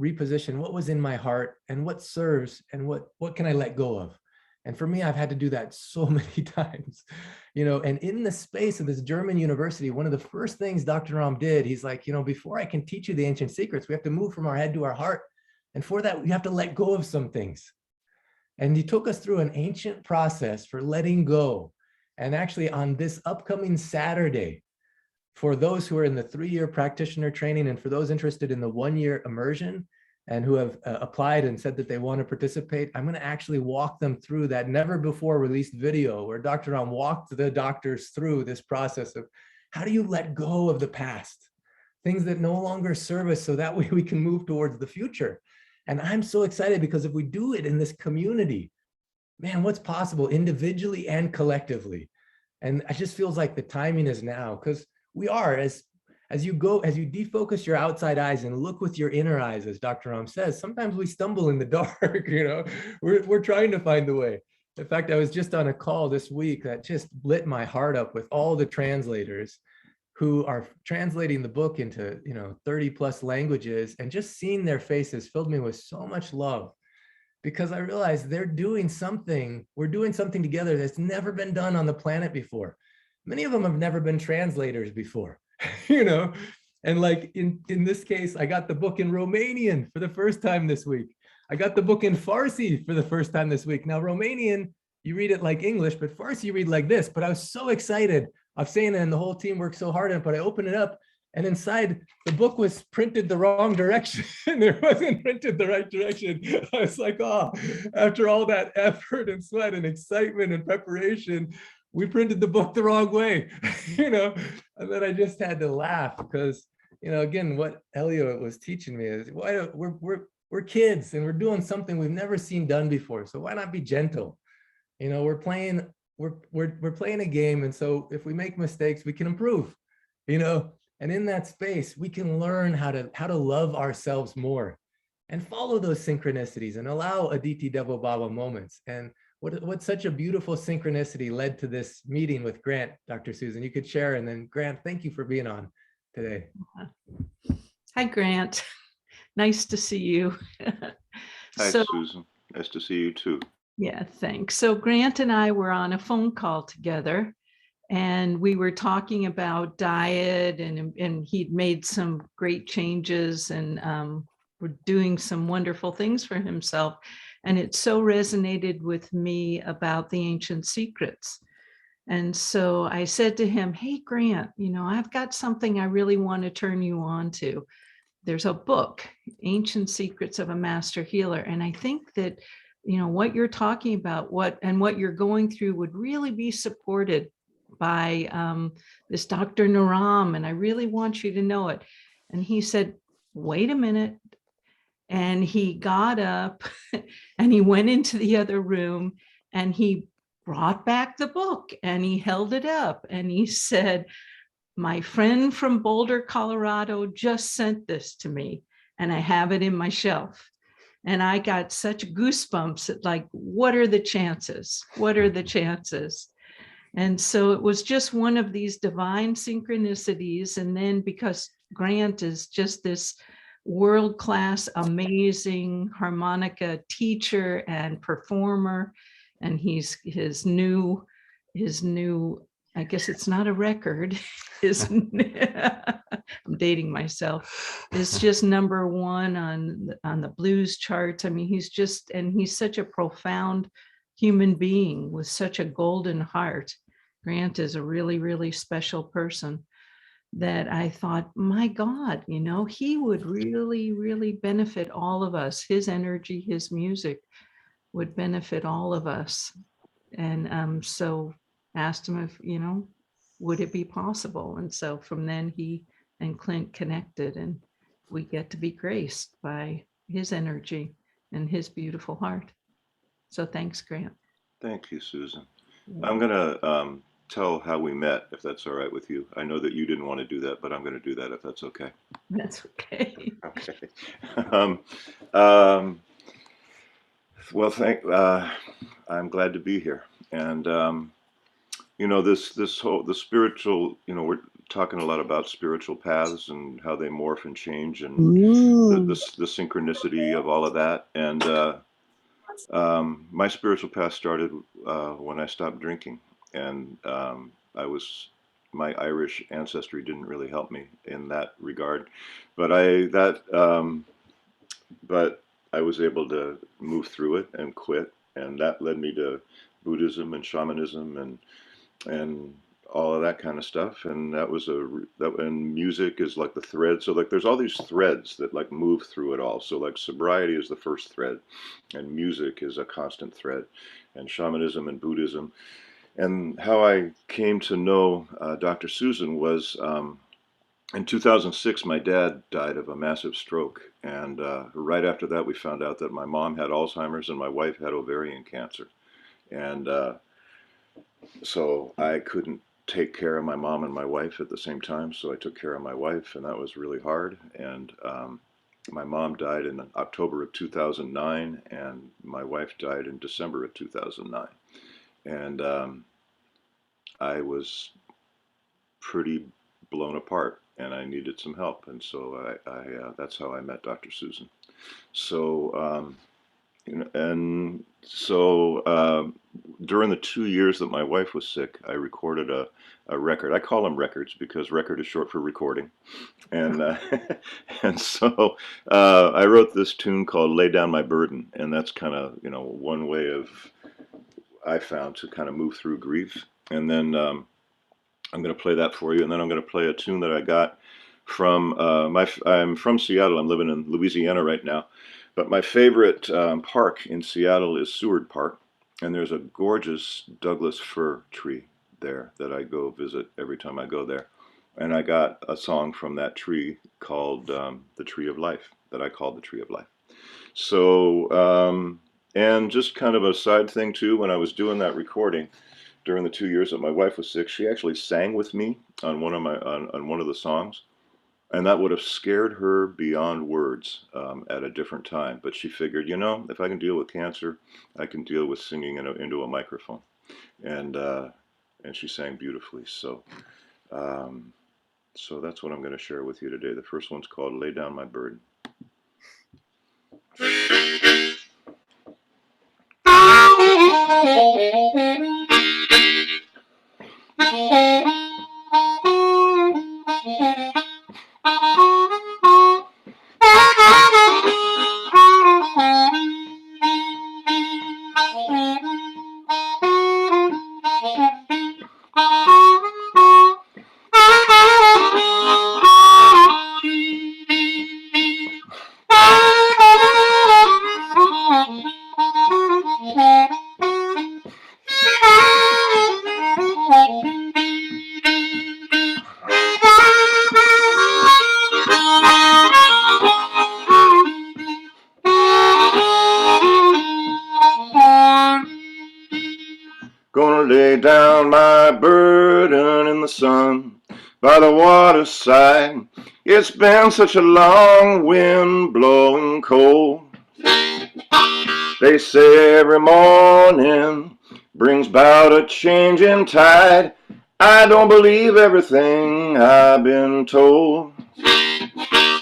reposition what was in my heart and what serves and what can I let go of. And for me, I've had to do that so many times, you know. And in the space of this German university, one of the first things Dr. Ram did, he's like, you know, before I can teach you the ancient secrets, we have to move from our head to our heart. And for that, we have to let go of some things. And he took us through an ancient process for letting go. And actually on this upcoming Saturday, for those who are in the 3-year practitioner training and for those interested in the 1-year immersion and who have applied and said that they want to participate, I'm going to actually walk them through that never before released video where Dr. Ram walked the doctors through this process of how do you let go of the past, things that no longer serve us, so that way we can move towards the future. And I'm so excited because if we do it in this community, man, what's possible individually and collectively? And it just feels like the timing is now, because we are, as you defocus your outside eyes and look with your inner eyes, as Dr. Ram says, sometimes we stumble in the dark, you know, we're trying to find the way. In fact, I was just on a call this week that just lit my heart up with all the translators who are translating the book into, you know, 30 plus languages, and just seeing their faces filled me with so much love, because I realized we're doing something together that's never been done on the planet before. Many of them have never been translators before, you know, and like in this case, I got the book in Romanian for the first time this week. I got the book in Farsi for the first time this week. Now, Romanian, you read it like English, but Farsi you read like this. But I was so excited of saying it, and the whole team worked so hard on it, but I opened it up, and inside the book was printed the wrong direction. It wasn't printed the right direction. I was like, oh, after all that effort and sweat and excitement and preparation, we printed the book the wrong way, you know. And then I just had to laugh because again, what Elliot was teaching me is we're kids and we're doing something we've never seen done before. So why not be gentle? We're playing a game, and so if we make mistakes, we can improve. And in that space, we can learn how to love ourselves more, and follow those synchronicities, and allow Aditi Devo Baba moments. And what such a beautiful synchronicity led to this meeting with Grant, Dr. Susan. You could share, and then Grant, thank you for being on today. Hi, Grant. Nice to see you. Hi, So, Susan. Nice to see you too. yeah, thanks. So Grant and I were on a phone call together, and we were talking about diet, and he'd made some great changes, and we're doing some wonderful things for himself. And it so resonated with me about the ancient secrets. And so I said to him, hey, Grant, I've got something I really want to turn you on to. There's a book, Ancient Secrets of a Master Healer. And I think that, what you're talking about, what you're going through would really be supported by this Dr. Naram. And I really want you to know it. And he said, wait a minute. And he got up and he went into the other room, and he brought back the book, and he held it up, and he said, my friend from Boulder, Colorado just sent this to me, and I have it in my shelf. And I got such goosebumps, like, what are the chances? What are the chances? And so it was just one of these divine synchronicities. And then because Grant is just this world-class, amazing harmonica teacher and performer, and his new, I guess it's not a record, I'm dating myself, is just #1 on the blues charts. I mean, he's such a profound human being with such a golden heart. Grant is a really, really special person that I thought, my God, he would really, really benefit all of us. His energy, his music would benefit all of us. And so asked him if, would it be possible? And so from then he and Clint connected, and we get to be graced by his energy and his beautiful heart. So thanks, Grant. Thank you, Susan. I'm going to tell how we met, if that's all right with you. I know that you didn't want to do that, but I'm going to do that if that's okay. That's okay. Okay. Well, I'm glad to be here. And, the spiritual, we're talking a lot about spiritual paths and how they morph and change, and the synchronicity of all of that. And my spiritual path started when I stopped drinking. And my Irish ancestry didn't really help me in that regard, but I was able to move through it and quit, and that led me to Buddhism and shamanism and all of that kind of stuff. And and music is like the thread. So like there's all these threads that like move through it all. So like sobriety is the first thread, and music is a constant thread, and shamanism and Buddhism. And how I came to know Dr. Susan was in 2006, my dad died of a massive stroke. And right after that, we found out that my mom had Alzheimer's and my wife had ovarian cancer. And so I couldn't take care of my mom and my wife at the same time. So I took care of my wife, and that was really hard. And my mom died in October of 2009, and my wife died in December of 2009. And I was pretty blown apart, and I needed some help. And so that's how I met Dr. Susan. So, during the 2 years that my wife was sick, I recorded a record. I call them records because record is short for recording. And and so I wrote this tune called Lay Down My Burden. And that's kind of, one way I found to kind of move through grief. And then I'm going to play that for you, and then I'm going to play a tune that I got from I'm from Seattle. I'm living in Louisiana right now, but my favorite park in Seattle is Seward Park, and there's a gorgeous Douglas fir tree there that I go visit every time I go there. And I got a song from that tree called The Tree of Life, that I called The Tree of Life. So, and just kind of a side thing too, when I was doing that recording during the 2 years that my wife was sick, she actually sang with me on one of on one of the songs. And that would have scared her beyond words at a different time. But she figured, you know, if I can deal with cancer, I can deal with singing into a microphone. And she sang beautifully. Um, so that's what I'm going to share with you today. The first one's called "Lay Down My Burden." Gonna lay down my burden in the sun by the waterside. It's been such a long wind blowing cold. They say every morning brings about a changing tide. I don't believe everything I've been told.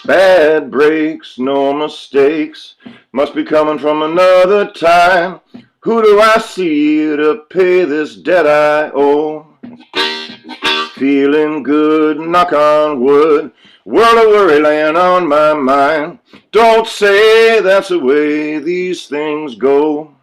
Bad breaks, no mistakes, must be coming from another time. Who do I see to pay this debt I owe? Feeling good, knock on wood, world of worry laying on my mind. Don't say that's the way these things go.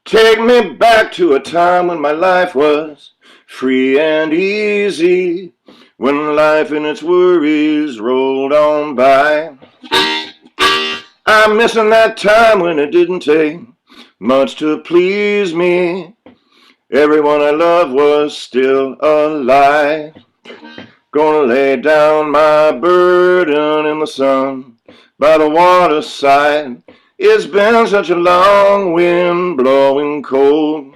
Take me back to a time when my life was free and easy, when life and its worries rolled on by. I'm missing that time when it didn't take much to please me. Everyone I loved was still alive. Gonna lay down my burden in the sun by the waterside. It's been such a long wind blowing cold.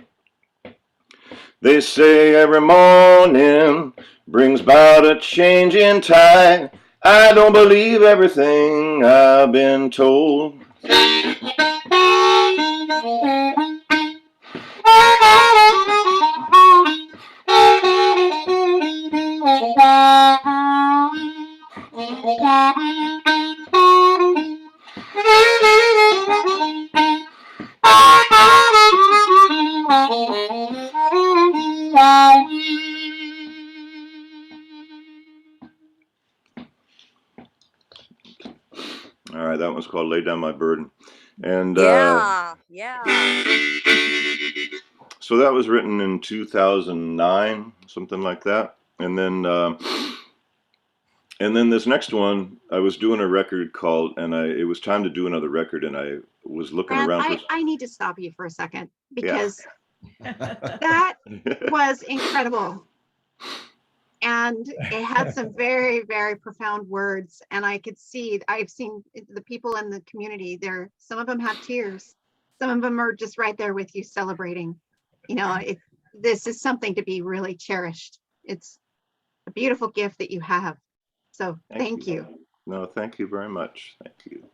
They say every morning brings about a change in tide. I don't believe everything I've been told. All right, that one's called "Lay Down My Burden." And yeah. so that was written in 2009, something like that. And then this next one, I was doing a record called, and it was time to do another record, and I was looking Brad, around for. I need to stop you for a second because that was incredible. And it had some very, very profound words. And I could see, I've seen the people in the community there, some of them have tears. Some of them are just right there with you celebrating. You know, this is something to be really cherished. It's a beautiful gift that you have. So thank you. No, thank you very much. Thank you.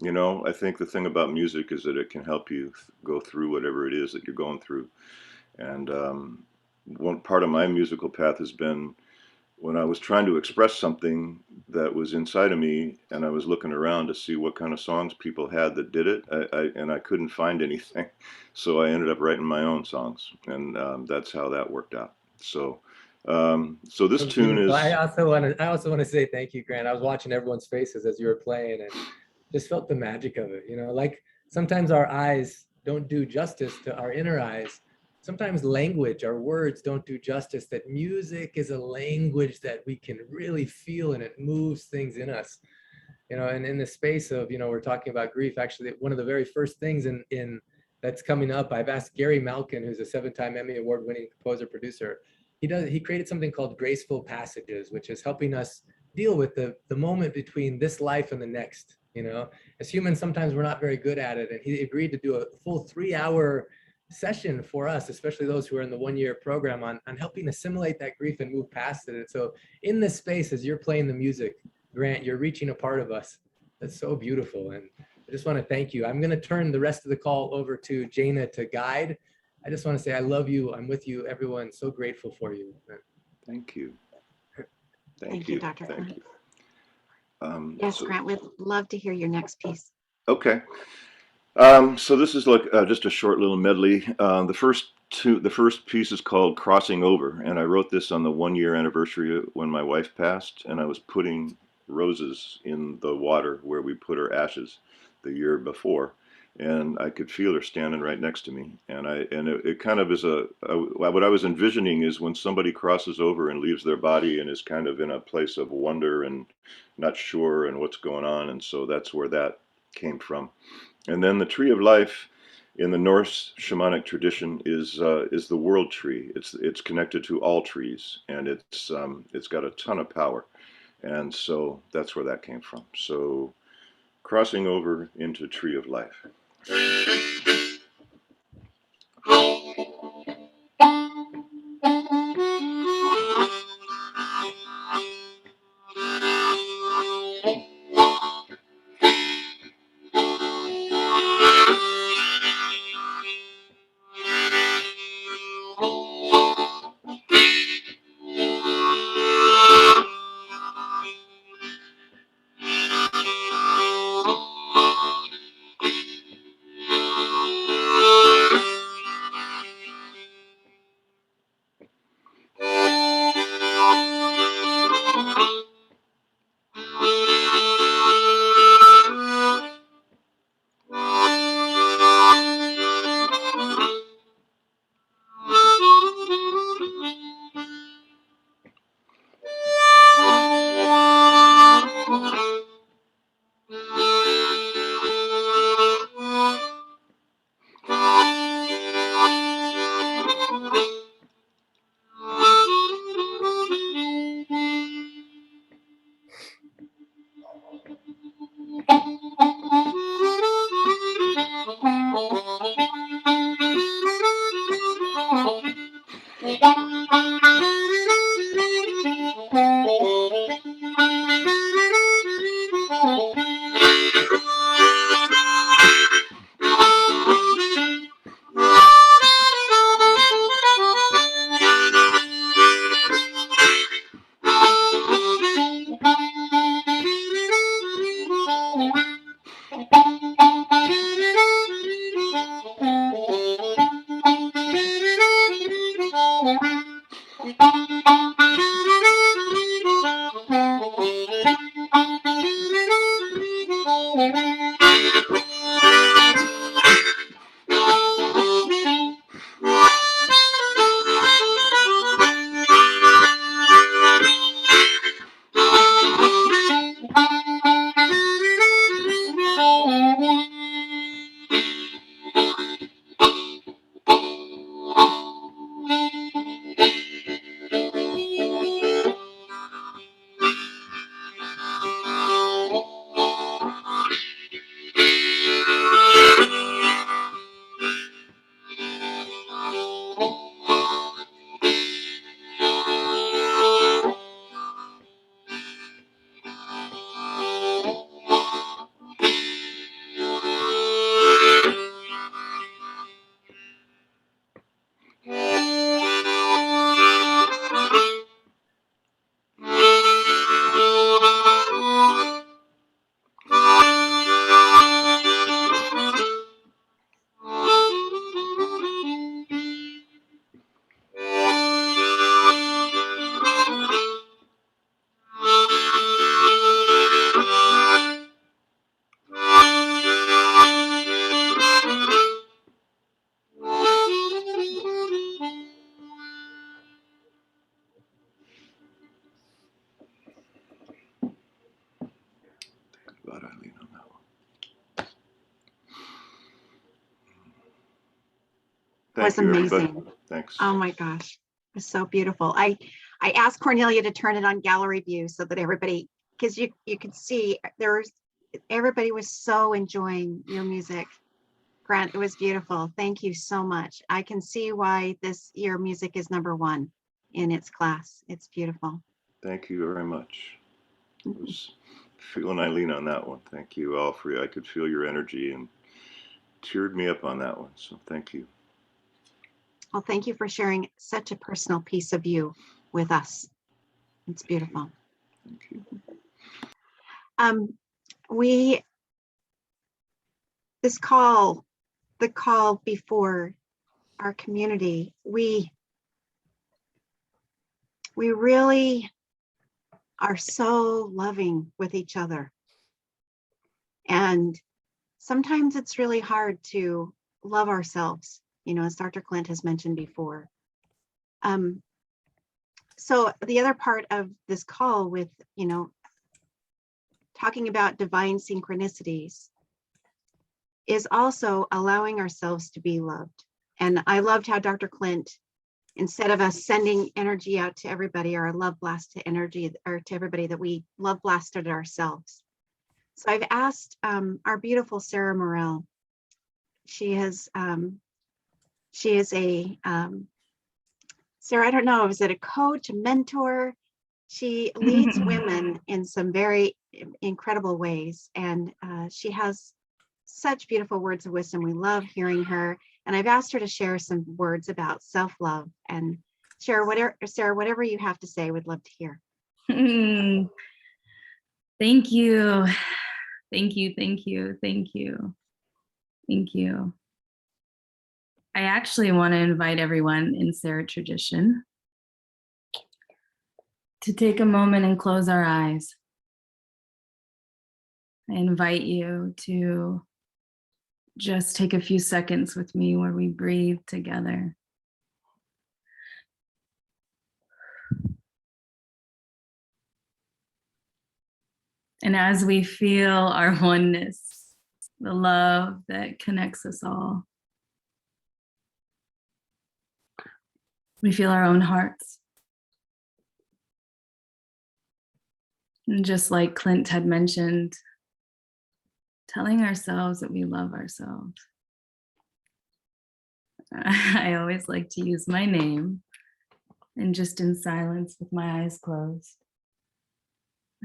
You know, I think the thing about music is that it can help you go through whatever it is that you're going through. And one part of my musical path has been when I was trying to express something that was inside of me, and I was looking around to see what kind of songs people had that did it, and I couldn't find anything. So I ended up writing my own songs, and that's how that worked out. So so this tune is. I also want to say thank you, Grant. I was watching everyone's faces as you were playing and just felt the magic of it. You know, like sometimes our eyes don't do justice to our inner eyes. Sometimes language, our words don't do justice, that music is a language that we can really feel and it moves things in us. And in the space of, we're talking about grief, actually, one of the very first things in that's coming up, I've asked Gary Malkin, who's a 7-time Emmy Award-winning composer, producer. He created something called Graceful Passages, which is helping us deal with the moment between this life and the next. As humans, sometimes we're not very good at it. And he agreed to do a full 3-hour session for us, especially those who are in the 1-year program, on helping assimilate that grief and move past it. And so in this space, as you're playing the music, Grant, you're reaching a part of us that's so beautiful. And I just want to thank you. I'm going to turn the rest of the call over to Jaina to guide. I just want to say I love you. I'm with you, everyone. So grateful for you. Thank you. Thank you, Dr. Thank Flint. you. Yes, Grant, we'd love to hear your next piece. Okay. So this is like just a short little medley. The first piece is called Crossing Over, and I wrote this on the 1-year anniversary when my wife passed, and I was putting roses in the water where we put her ashes the year before, and I could feel her standing right next to me. And it kind of is what I was envisioning is when somebody crosses over and leaves their body and is kind of in a place of wonder and not sure and what's going on, and so that's where that came from. And then the tree of life in the Norse shamanic tradition is the world tree. It's connected to all trees, and it's got a ton of power, and so that's where that came from. So crossing over into tree of life. Thank was you, everybody. amazing. Thanks. Oh my gosh, it was so beautiful. I asked Cornelia to turn it on gallery view so that everybody, because you could see everybody was so enjoying your music. Grant, it was beautiful. Thank you so much. I can see why your music is #1 in its class. It's beautiful. Thank you very much. I was feeling Eileen on that one. Thank you all for, I could feel your energy and cheered me up on that one. So thank you. Well, thank you for sharing such a personal piece of you with us. It's beautiful. Thank you. The call before our community, we really are so loving with each other. And sometimes it's really hard to love ourselves, as Dr. Clint has mentioned before. So the other part of this call with, talking about divine synchronicities is also allowing ourselves to be loved. And I loved how Dr. Clint, instead of us sending energy out to everybody or a love blast to energy or to everybody, that we love blasted ourselves. So I've asked our beautiful Sarah Morel. She is a Sarah, I don't know, is it a coach, a mentor? She leads women in some very incredible ways, and she has such beautiful words of wisdom. We love hearing her, and I've asked her to share some words about self-love. And Sarah, whatever you have to say, we'd love to hear. Thank you. Thank you, thank you, thank you, thank you. I actually want to invite everyone in Sarah tradition to take a moment and close our eyes. I invite you to just take a few seconds with me where we breathe together. And as we feel our oneness, the love that connects us all, we feel our own hearts. And just like Clint had mentioned, telling ourselves that we love ourselves. I always like to use my name, and just in silence with my eyes closed,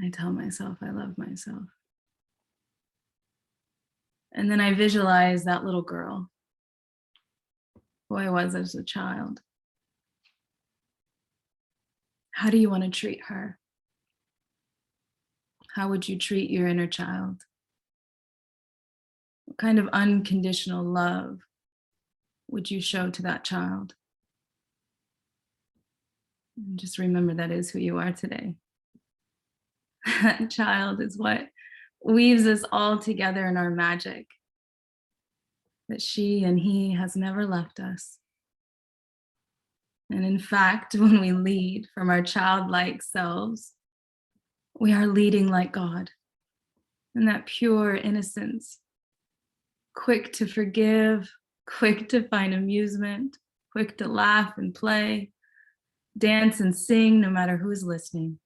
I tell myself I love myself. And then I visualize that little girl who I was as a child. How do you want to treat her? How would you treat your inner child? What kind of unconditional love would you show to that child? And just remember that is who you are today. That child is what weaves us all together in our magic. That she and he has never left us. And in fact, when we lead from our childlike selves, we are leading like God. And that pure innocence, quick to forgive, quick to find amusement, quick to laugh and play, dance and sing no matter who's listening.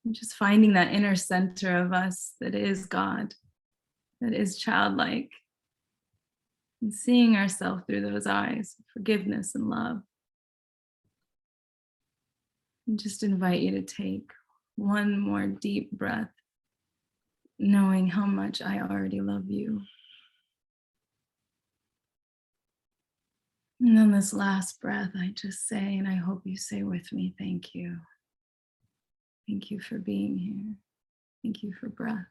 And just finding that inner center of us that is God, that is childlike, and seeing ourselves through those eyes of forgiveness and love. And just invite you to take one more deep breath, knowing how much I already love you. And then this last breath, I just say, and I hope you say with me, thank you. Thank you for being here. Thank you for breath.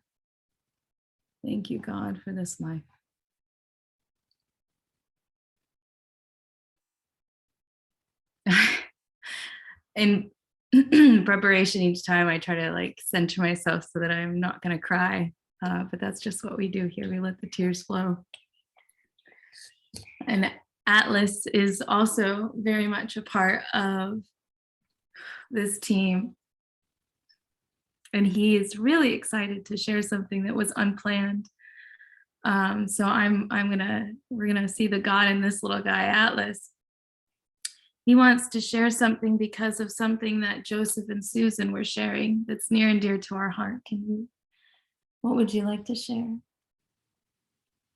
Thank you, God, for this life. In preparation each time, I try to center myself so that I'm not going to cry. But that's just what we do here. We let the tears flow. And Atlas is also very much a part of this team. And he is really excited to share something that was unplanned. So we're gonna see the God in this little guy, Atlas. He wants to share something because of something that Joseph and Susan were sharing that's near and dear to our heart. What would you like to share?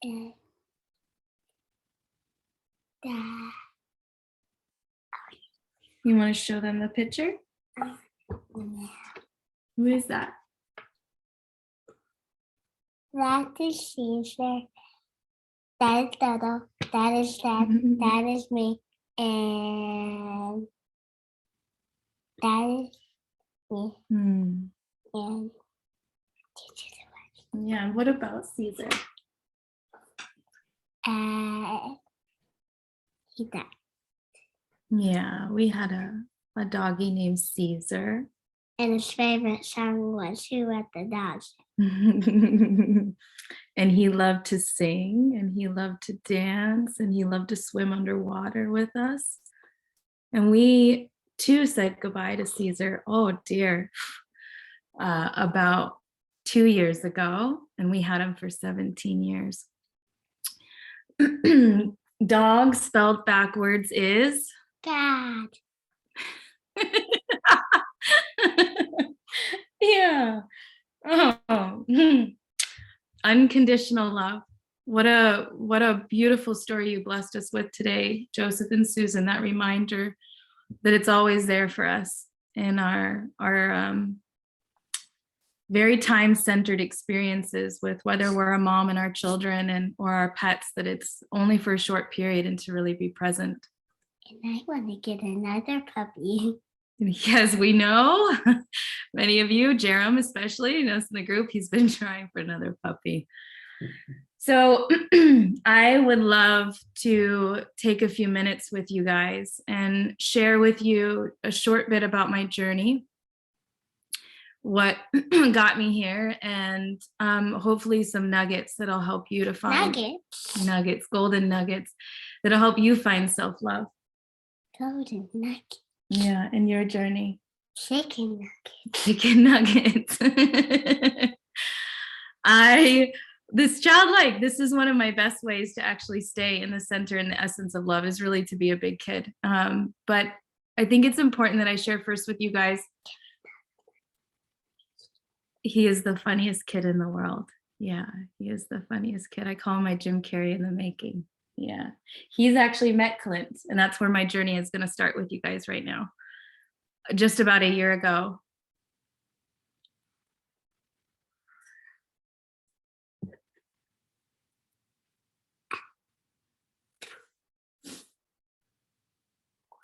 You want to show them the picture? Who is that? That is Caesar. That is Dodo. That is Dad. That is me. And that is me. And yeah, what about Caesar? He died. Yeah, we had a doggy named Caesar. And his favorite song was Who Let the Dogs? And he loved to sing, and he loved to dance, and he loved to swim underwater with us. And we too said goodbye to Caesar, oh dear, about 2 years ago, and we had him for 17 years. Dog spelled backwards is? God. Yeah. Oh. Unconditional love. What a beautiful story you blessed us with today, Joseph and Susan, that reminder that it's always there for us in our very time-centered experiences with whether we're a mom and our children or our pets, that it's only for a short period and to really be present. And I want to get another puppy. Yes, we know. Many of you, Jerem especially, knows in the group, he's been trying for another puppy. So I would love to take a few minutes with you guys and share with you a short bit about my journey, what got me here, and hopefully some nuggets that'll help you to find nuggets, golden nuggets that'll help you find self-love. Golden nuggets. Yeah, in your journey. Chicken nuggets. Chicken nuggets. This is one of my best ways to actually stay in the center and the essence of love, is really to be a big kid. But I think it's important that I share first with you guys. He is the funniest kid in the world. Yeah, he is the funniest kid. I call him my Jim Carrey in the making. Yeah, he's actually met Clint, and that's where my journey is going to start with you guys right now. Just about a year ago.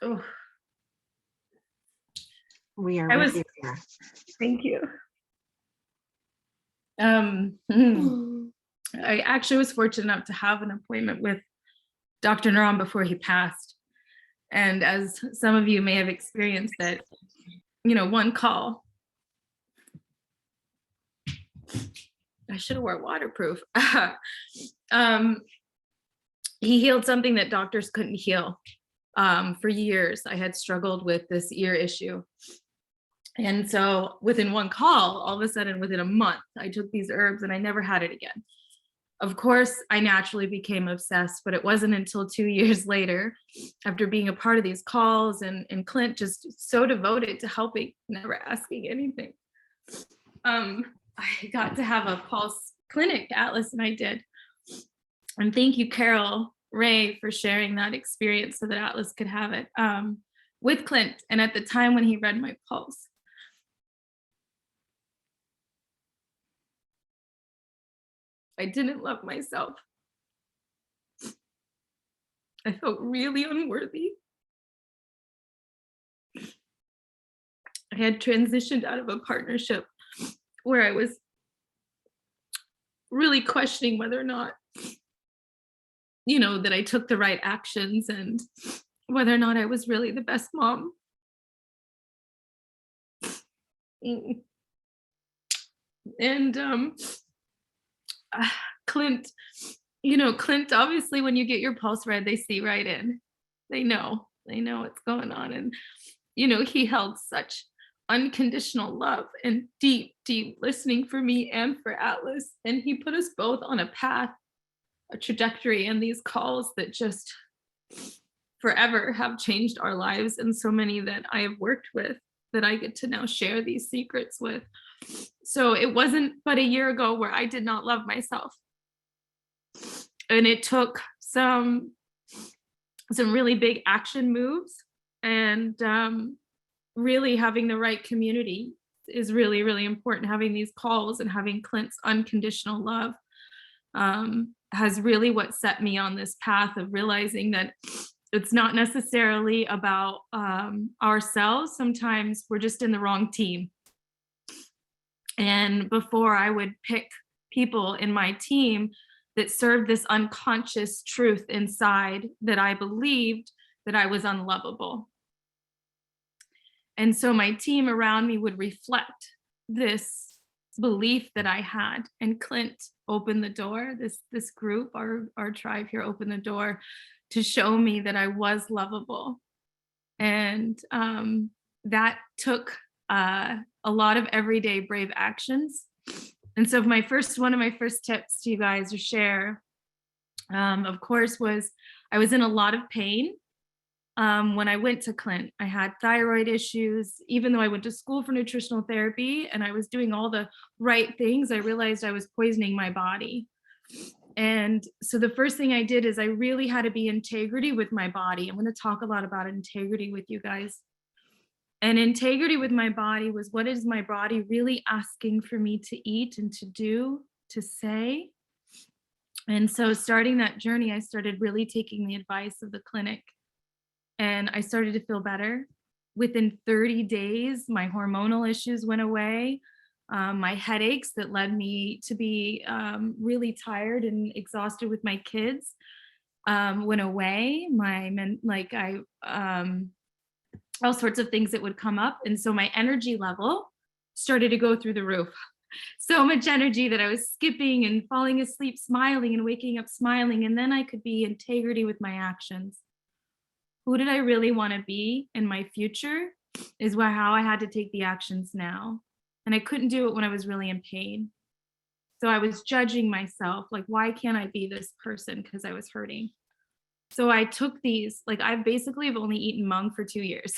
Oh. We are with you here. Thank you. I actually was fortunate enough to have an appointment with Dr. Naram before he passed. And as some of you may have experienced, that, one call. I should have worn waterproof. He healed something that doctors couldn't heal. For years, I had struggled with this ear issue. And so within one call, all of a sudden, within a month, I took these herbs and I never had it again. Of course, I naturally became obsessed, but it wasn't until 2 years later, after being a part of these calls and Clint just so devoted to helping, never asking anything. I got to have a pulse clinic, Atlas and I did. And thank you, Carol Ray, for sharing that experience so that Atlas could have it with Clint. And at the time when he read my pulse, I didn't love myself. I felt really unworthy. I had transitioned out of a partnership where I was really questioning whether or not, that I took the right actions and whether or not I was really the best mom. And Clint, Clint, obviously when you get your pulse read, they see right in. They know what's going on. And, he held such unconditional love and deep, deep listening for me and for Atlas. And he put us both on a path a trajectory and these calls that just forever have changed our lives, and so many that I have worked with that I get to now share these secrets with. So it wasn't but a year ago where I did not love myself. And it took some really big action moves, and really having the right community is really, really important. Having these calls and having Clint's unconditional love has really what set me on this path of realizing that it's not necessarily about ourselves. Sometimes we're just in the wrong team. And before I would pick people in my team that served this unconscious truth inside, that I believed that I was unlovable. And so my team around me would reflect this belief that I had. And Clint opened the door, this group, our tribe here opened the door to show me that I was lovable. And that took a lot of everyday brave actions. And so one of my first tips to you guys to share, of course, was I was in a lot of pain when I went to Clint. I had thyroid issues. Even though I went to school for nutritional therapy and I was doing all the right things, I realized I was poisoning my body. And so the first thing I did is I really had to be in integrity with my body. I'm going to talk a lot about integrity with you guys. And integrity with my body was, what is my body really asking for me to eat and to do, to say? And so starting that journey, I started really taking the advice of the clinic, and I started to feel better. Within 30 days, my hormonal issues went away. My headaches that led me to be really tired and exhausted with my kids went away. All sorts of things that would come up. And so my energy level started to go through the roof. So much energy that I was skipping and falling asleep smiling and waking up smiling. And then I could be in integrity with my actions. Who did I really want to be in my future is how I had to take the actions now. And I couldn't do it when I was really in pain. So I was judging myself, like, why can't I be this person? Because I was hurting. So I took these, like, I basically have only eaten Hmong for 2 years.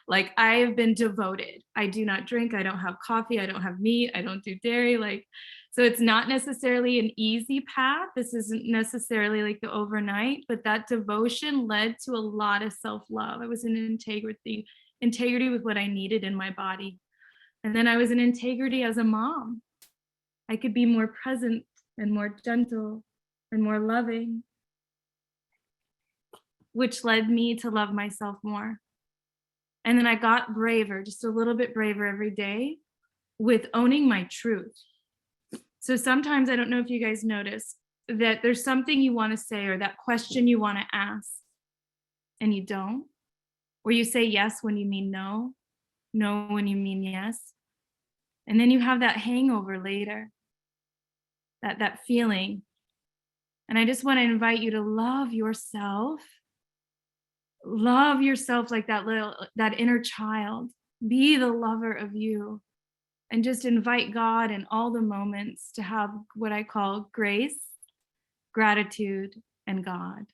Like, I have been devoted. I do not drink. I don't have coffee. I don't have meat. I don't do dairy. So it's not necessarily an easy path. This isn't necessarily like the overnight, but that devotion led to a lot of self-love. I was in integrity with what I needed in my body. And then I was in integrity as a mom. I could be more present and more gentle and more loving, which led me to love myself more. And then I got braver, just a little bit braver every day with owning my truth. So sometimes, I don't know if you guys notice, that there's something you want to say or that question you want to ask and you don't, or you say yes when you mean no, no when you mean yes. And then you have that hangover later, that feeling. And I just want to invite you to love yourself. Love yourself like that inner child. Be the lover of you. And just invite God in all the moments to have what I call grace, gratitude, and God.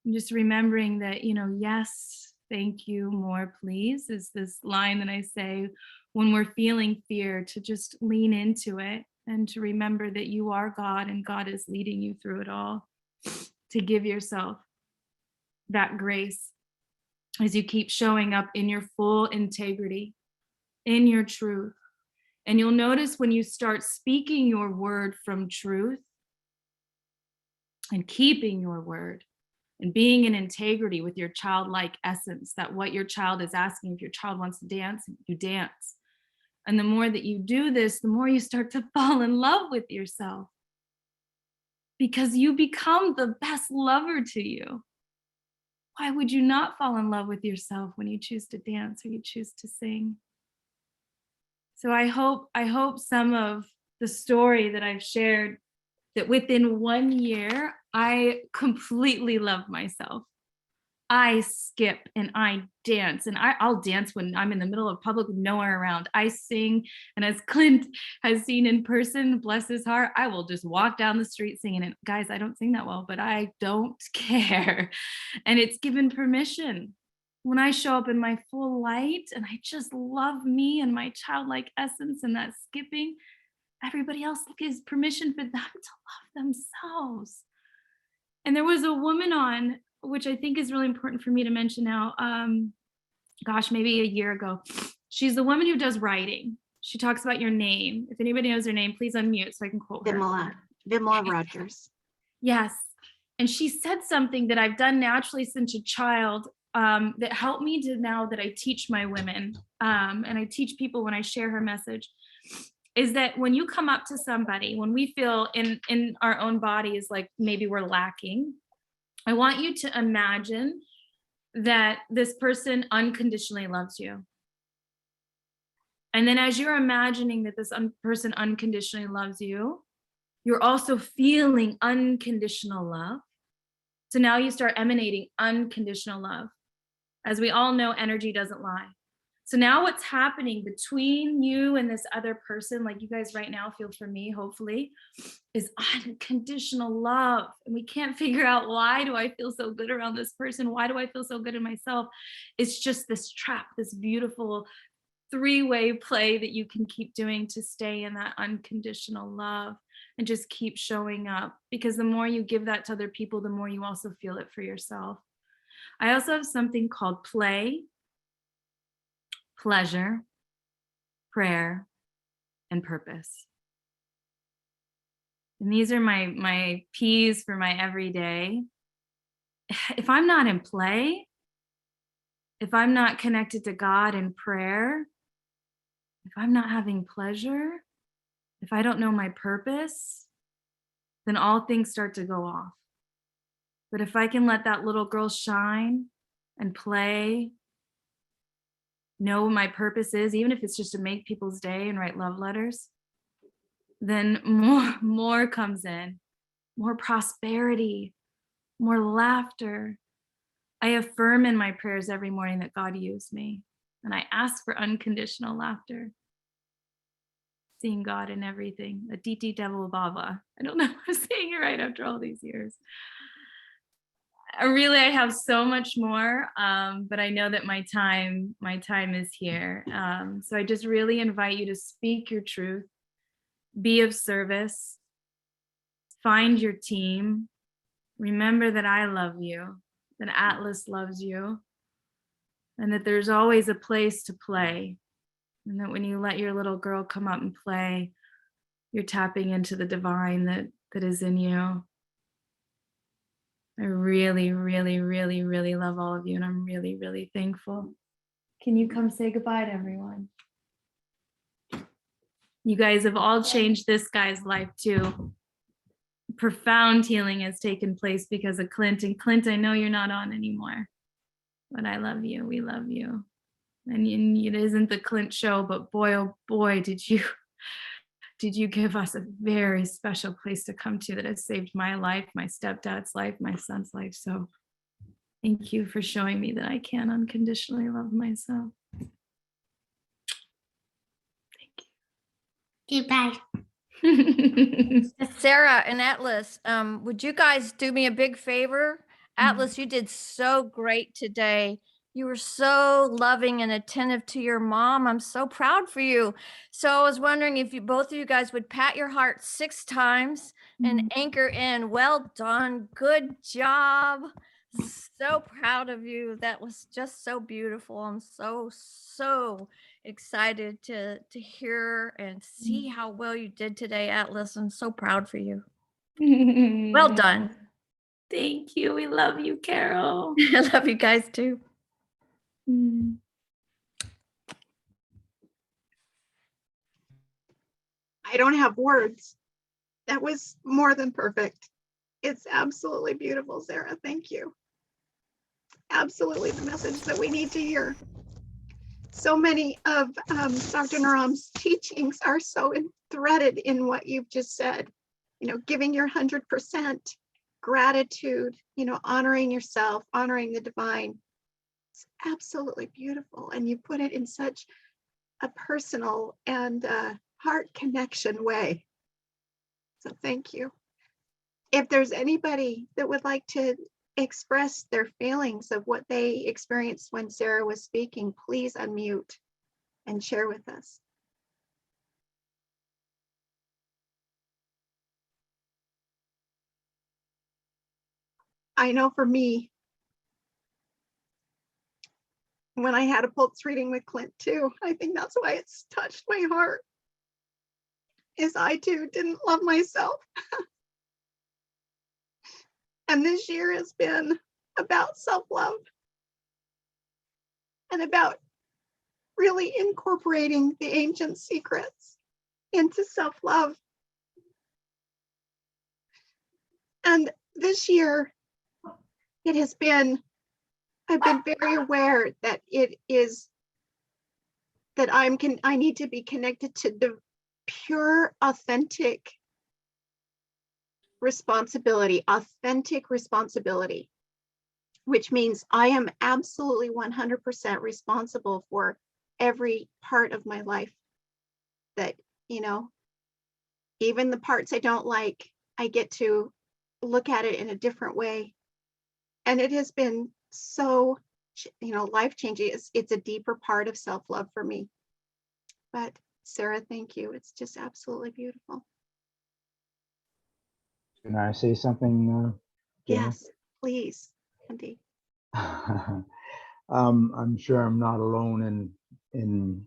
And just remembering that, yes, thank you, more please, is this line that I say when we're feeling fear, to just lean into it and to remember that you are God and God is leading you through it all. To give yourself that grace as you keep showing up in your full integrity, in your truth. And you'll notice when you start speaking your word from truth and keeping your word and being in integrity with your childlike essence, that what your child is asking, if your child wants to dance, you dance. And the more that you do this, the more you start to fall in love with yourself, because you become the best lover to you. Why would you not fall in love with yourself when you choose to dance or you choose to sing? So I hope some of the story that I've shared, that within 1 year, I completely loved myself. I skip and I dance, and I'll dance when I'm in the middle of public with no one around. I sing, and as Clint has seen in person, bless his heart, I will just walk down the street singing. And guys, I don't sing that well, but I don't care. And it's given permission. When I show up in my full light and I just love me and my childlike essence and that skipping, everybody else gives permission for them to love themselves. And there was a woman on, which I think is really important for me to mention now, gosh, maybe a year ago. She's the woman who does writing. She talks about your name. If anybody knows her name, please unmute so I can quote her. Vimla Rogers. Yes. And she said something that I've done naturally since a child, that helped me to now that I teach my women, and I teach people when I share her message, is that when you come up to somebody, when we feel in our own bodies like maybe we're lacking, I want you to imagine that this person unconditionally loves you. And then as you're imagining that this person unconditionally loves you, you're also feeling unconditional love. So now you start emanating unconditional love. As we all know, energy doesn't lie. So now what's happening between you and this other person, like you guys right now feel for me, hopefully, is unconditional love. And we can't figure out, why do I feel so good around this person? Why do I feel so good in myself? It's just this trap, this beautiful three-way play that you can keep doing to stay in that unconditional love and just keep showing up. Because the more you give that to other people, the more you also feel it for yourself. I also have something called play, pleasure, prayer, and purpose. And these are my P's for my everyday. If I'm not in play, if I'm not connected to God in prayer, if I'm not having pleasure, if I don't know my purpose, then all things start to go off. But if I can let that little girl shine and play, know what my purpose is, even if it's just to make people's day and write love letters, then more comes in, more prosperity, more laughter. I affirm in my prayers every morning that God used me, and I ask for unconditional laughter. Seeing God in everything, Aditi Devil Baba. I don't know if I'm saying it right after all these years. I have so much more, but I know that my time is here. So I just really invite you to speak your truth, be of service, find your team. Remember that I love you, that Atlas loves you, and that there's always a place to play. And that when you let your little girl come up and play, you're tapping into the divine that is in you. I really, really, really, really love all of you, and I'm really, really thankful. Can you come say goodbye to everyone? You guys have all changed this guy's life too. Profound healing has taken place because of Clint. And Clint, I know you're not on anymore, but I love you. We love you. And it isn't the Clint show, but boy, oh boy, did you give us a very special place to come to that has saved my life, my stepdad's life, my son's life. So thank you for showing me that I can unconditionally love myself. Goodbye. Sarah and Atlas, would you guys do me a big favor? Atlas, you did so great today. You were so loving and attentive to your mom. I'm so proud for you. So I was wondering if both of you guys would pat your heart 6 times and anchor in, well done, good job. So proud of you. That was just so beautiful. I'm so excited to hear and see how well you did today, Atlas. I'm so proud for you. Well done. Thank you. We love you, Carol. I love you guys too. I don't have words. That was more than perfect. It's absolutely beautiful, Sarah. Thank you. Absolutely the message that we need to hear. So many of Dr. Naram's teachings are so threaded in what you've just said. You know, giving your 100%, gratitude, honoring yourself, honoring the divine. It's absolutely beautiful. And you put it in such a personal and heart connection way. So thank you. If there's anybody that would like to express their feelings of what they experienced when Sarah was speaking, please unmute and share with us. I know for me, when I had a pulse reading with Clint too, I think that's why it's touched my heart, is I too didn't love myself. And this year has been about self-love and about really incorporating the ancient secrets into self-love. And this year, I've been very aware that I need to be connected to the pure, authentic responsibility, which means I am absolutely 100% responsible for every part of my life. That, even the parts I don't like, I get to look at it in a different way. And it has been so, life-changing. It's a deeper part of self-love for me. But Sarah, thank you. It's just absolutely beautiful. Can I say something? Yes, please, Andy. I'm sure I'm not alone in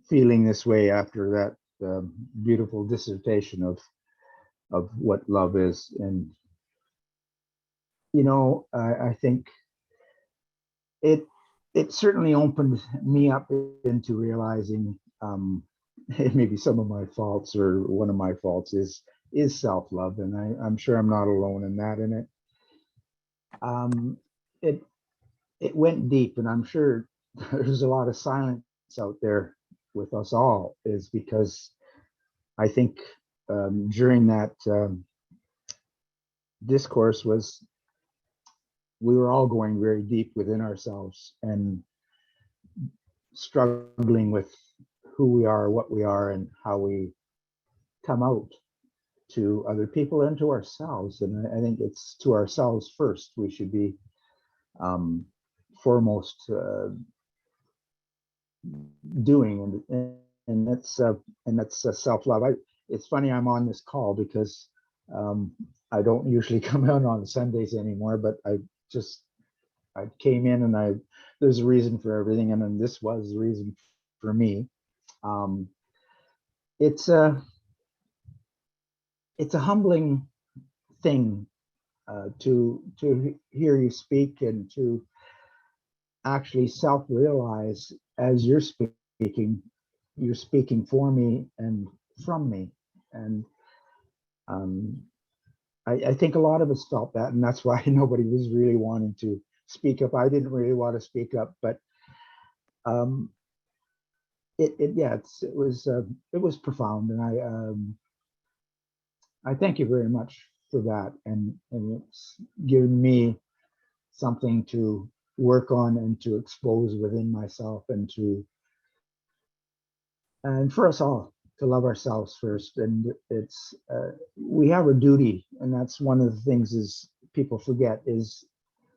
feeling this way after that beautiful dissertation of what love is. And I think it certainly opened me up into realizing maybe some of my faults, or one of my faults is self-love, and I'm sure I'm not alone in that. And it went deep, and I'm sure there's a lot of silence out there with us all, is because I think during that discourse we were all going very deep within ourselves and struggling with who we are, what we are, and how we come out to other people and to ourselves. And I think it's to ourselves first we should be foremost doing, and that's self-love. It's funny, I'm on this call because I don't usually come out on Sundays anymore, but I came in, and there's a reason for everything, and then this was the reason for me. It's a humbling thing to hear you speak, and to actually self-realize as you're speaking for me and from me. And I think a lot of us felt that, and that's why nobody was really wanting to speak up. I didn't really want to speak up, but it was profound, and I thank you very much for that, and it's given me something to work on and to expose within myself, and for us all to love ourselves first. And it's we have a duty, and that's one of the things is people forget is,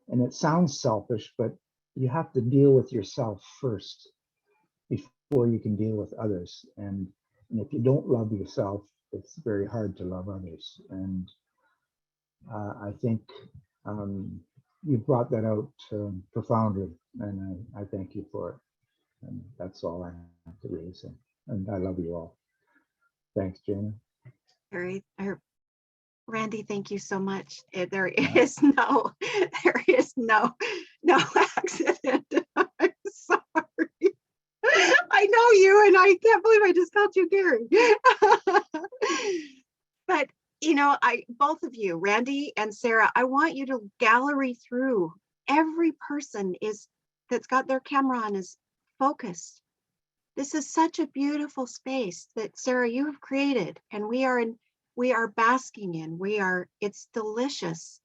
and it sounds selfish, but you have to deal with yourself first before you can deal with others. And if you don't love yourself, it's very hard to love others. And I think you brought that out profoundly, and I thank you for it. And that's all I have to really say. And I love you all. Thanks, Jana. Randy, thank you so much. There is no accident. I'm sorry. I know you, and I can't believe I just called you Gary. But both of you, Randy and Sarah, I want you to gallery through every person that's got their camera on is focused. This is such a beautiful space that, Sarah, you have created, and we are in we are basking in. It's delicious.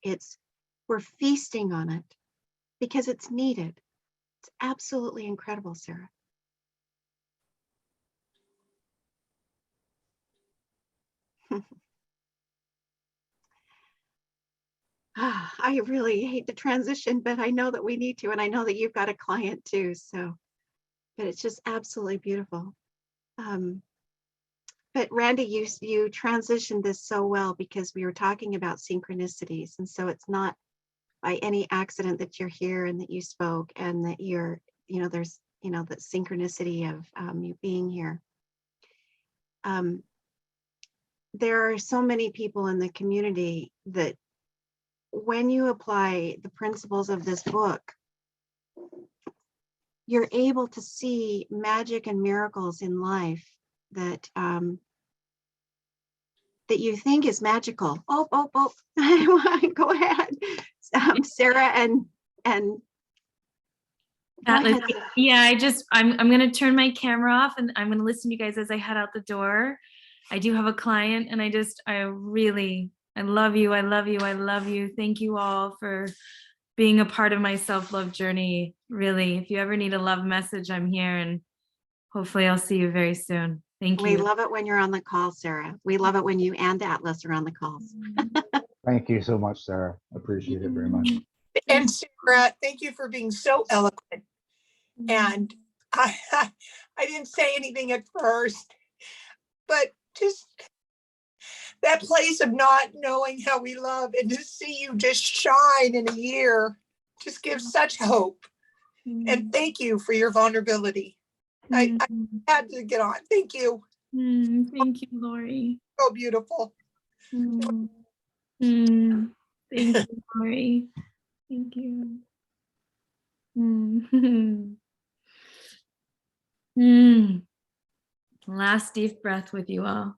We're feasting on it because it's needed. It's absolutely incredible, Sarah. I really hate to transition, but I know that we need to, and I know that you've got a client too. So, but it's just absolutely beautiful. But Randy, you transitioned this so well because we were talking about synchronicities, and so it's not by any accident that you're here and that you spoke and that you're, there's, that synchronicity of you being here. There are so many people in the community that when you apply the principles of this book, you're able to see magic and miracles in life that that you think is magical. Oh, go ahead, Sarah and Atlas, yeah, I'm gonna turn my camera off and I'm gonna listen to you guys as I head out the door. I do have a client and I love you. I love you. I love you. Thank you all for being a part of my self-love journey. Really, if you ever need a love message, I'm here, and hopefully I'll see you very soon. Thank you. We love it when you're on the call, Sarah. We love it when you and Atlas are on the calls. Thank you so much, Sarah. Appreciate it very much. And Sarah, thank you for being so eloquent. And I didn't say anything at first, but just that place of not knowing how we love and to see you just shine in a year just gives such hope. And thank you for your vulnerability. I had to get on. Thank you. Thank you, Lori. So beautiful. Thank you, Lori. Thank you. Last deep breath with you all.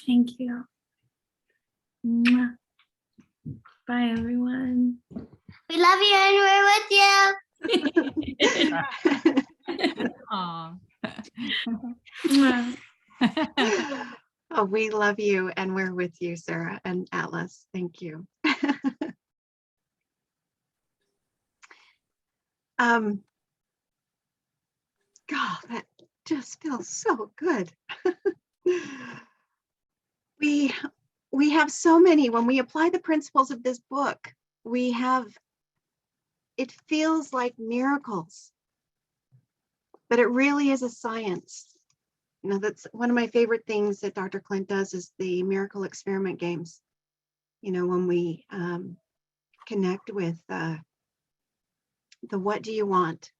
Thank you. Mwah. Bye, everyone. We love you and we're with you. Aw. Oh, we love you and we're with you, Sarah and Atlas. Thank you. God, that just feels so good. We have so many, when we apply the principles of this book, it feels like miracles, but it really is a science. That's one of my favorite things that Dr. Clint does is the miracle experiment games. When we connect with the what do you want?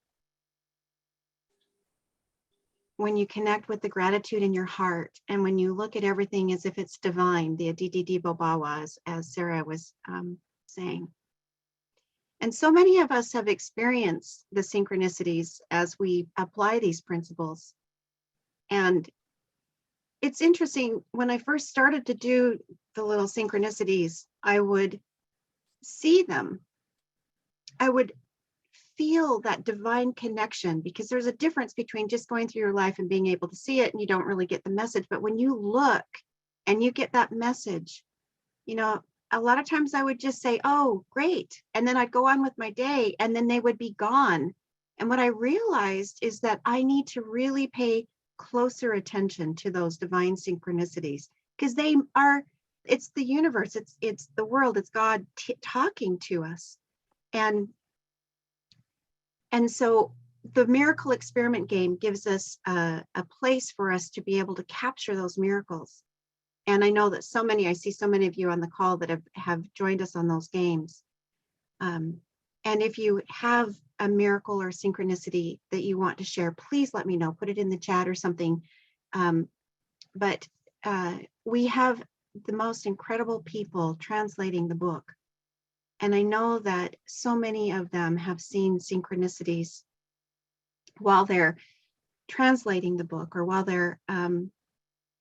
When you connect with the gratitude in your heart, and when you look at everything as if it's divine, the Aditi Bobawa, as Sarah was saying. And so many of us have experienced the synchronicities as we apply these principles. And it's interesting, when I first started to do the little synchronicities, I would see them. I would feel that divine connection, because there's a difference between just going through your life and being able to see it and you don't really get the message. But when you look and you get that message, a lot of times I would just say, oh, great. And then I'd go on with my day and then they would be gone. And what I realized is that I need to really pay closer attention to those divine synchronicities, because it's the universe, it's the world, it's God talking to us. And so the miracle experiment game gives us a place for us to be able to capture those miracles. And I know that I see so many of you on the call that have joined us on those games. And if you have a miracle or synchronicity that you want to share, please let me know, put it in the chat or something. But we have the most incredible people translating the book. And I know that so many of them have seen synchronicities while they're translating the book, or while they're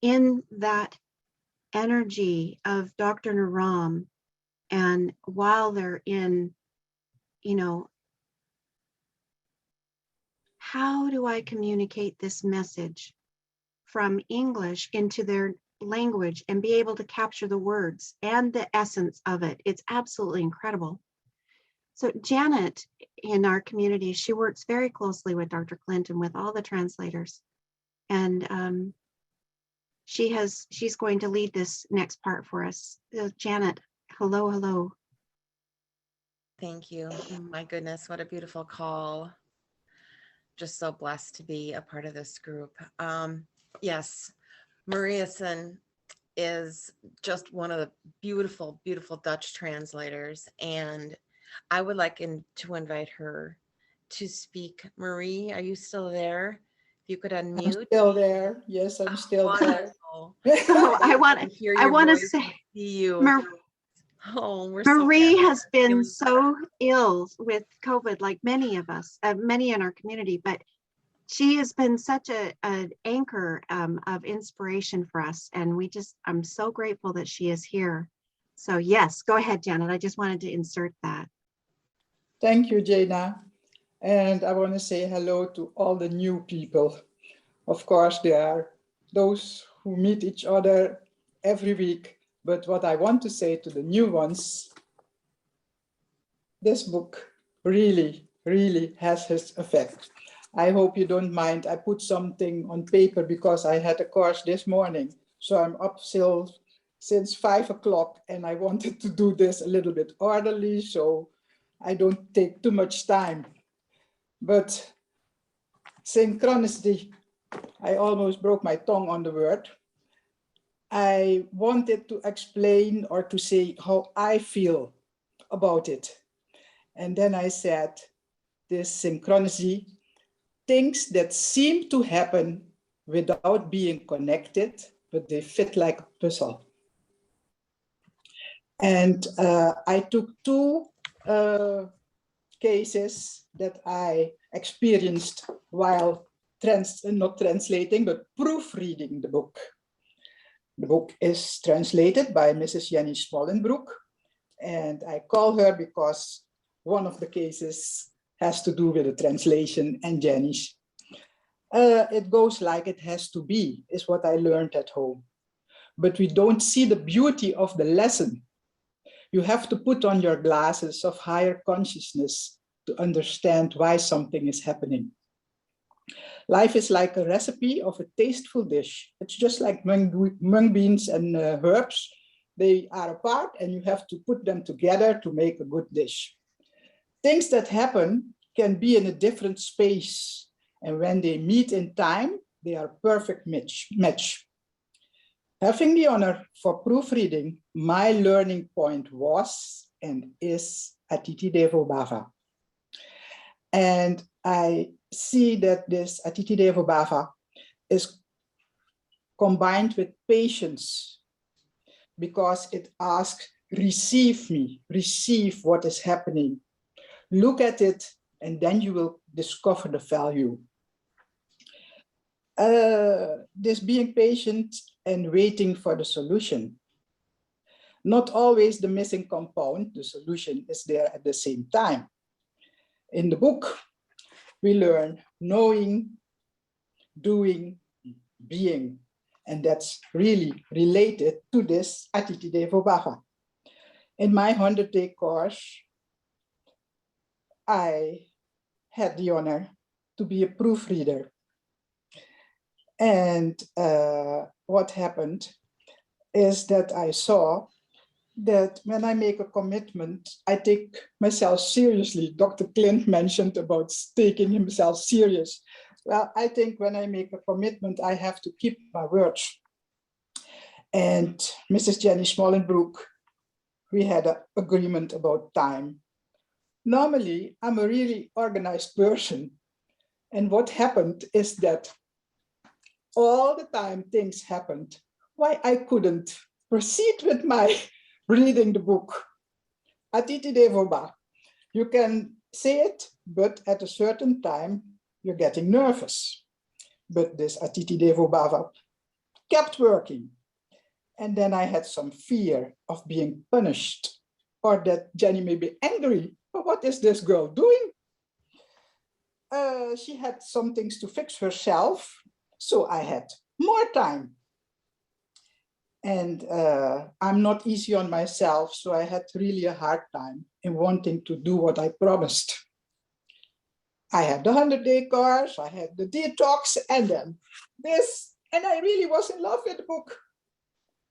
in that energy of Dr. Naram, and while they're in, how do I communicate this message from English into their language and be able to capture the words and the essence of it. It's absolutely incredible. So Janet in our community, she works very closely with Dr. Clinton with all the translators. And she's going to lead this next part for us. Janet, hello, hello. Thank you. My goodness, what a beautiful call. Just so blessed to be a part of this group. Yes, Mariason is just one of the beautiful, beautiful Dutch translators. And I would like to invite her to speak. Marie, are you still there? If you could unmute. I'm still there. Yes, I'm still there. So I want to say, see you. We're so Marie happy. has been so ill with COVID, like many of us, many in our community, but she has been such an anchor of inspiration for us. And I'm so grateful that she is here. So yes, go ahead, Janet. I just wanted to insert that. Thank you, Jana. And I want to say hello to all the new people. Of course, there are those who meet each other every week. But what I want to say to the new ones, this book really, really has its effect. I hope you don't mind. I put something on paper because I had a course this morning. So I'm up since 5 o'clock and I wanted to do this a little bit orderly so I don't take too much time. But synchronicity, I almost broke my tongue on the word. I wanted to explain or to say how I feel about it. And then I said, this synchronicity, things that seem to happen without being connected, but they fit like a puzzle. And I took two cases that I experienced while not translating, but proofreading the book. The book is translated by Mrs. Jenny Smollenbroek, and I call her because one of the cases has to do with the translation and Jenny's. It goes like it has to be, is what I learned at home. But we don't see the beauty of the lesson. You have to put on your glasses of higher consciousness to understand why something is happening. Life is like a recipe of a tasteful dish. It's just like mung beans and herbs. They are apart and you have to put them together to make a good dish. Things that happen can be in a different space. And when they meet in time, they are a perfect match. Having the honor for proofreading, my learning point was and is Atiti Devo Bhava. And I see that this Atiti Devo Bhava is combined with patience because it asks, receive me, receive what is happening. Look at it, and then you will discover the value. This being patient and waiting for the solution. Not always the missing compound, the solution is there at the same time. In the book, we learn knowing, doing, being, and that's really related to this Atiti Devo Bhava. In my 100-day course, I had the honor to be a proofreader. And what happened is that I saw that when I make a commitment, I take myself seriously. Dr. Clint mentioned about taking himself serious. Well, I think when I make a commitment, I have to keep my words. And Mrs. Jenny Smollenbroek, we had an agreement about time. Normally, I'm a really organized person. And what happened is that all the time things happened. Why I couldn't proceed with my reading the book. Atiti Devo Bhava. You can say it, but at a certain time, you're getting nervous. But this Atiti Devo Bhava kept working. And then I had some fear of being punished or that Jenny may be angry. But what is this girl doing? She had some things to fix herself. So I had more time. And I'm not easy on myself, so I had really a hard time in wanting to do what I promised. I had the 100-day course, I had the detox, and then this, and I really was in love with the book.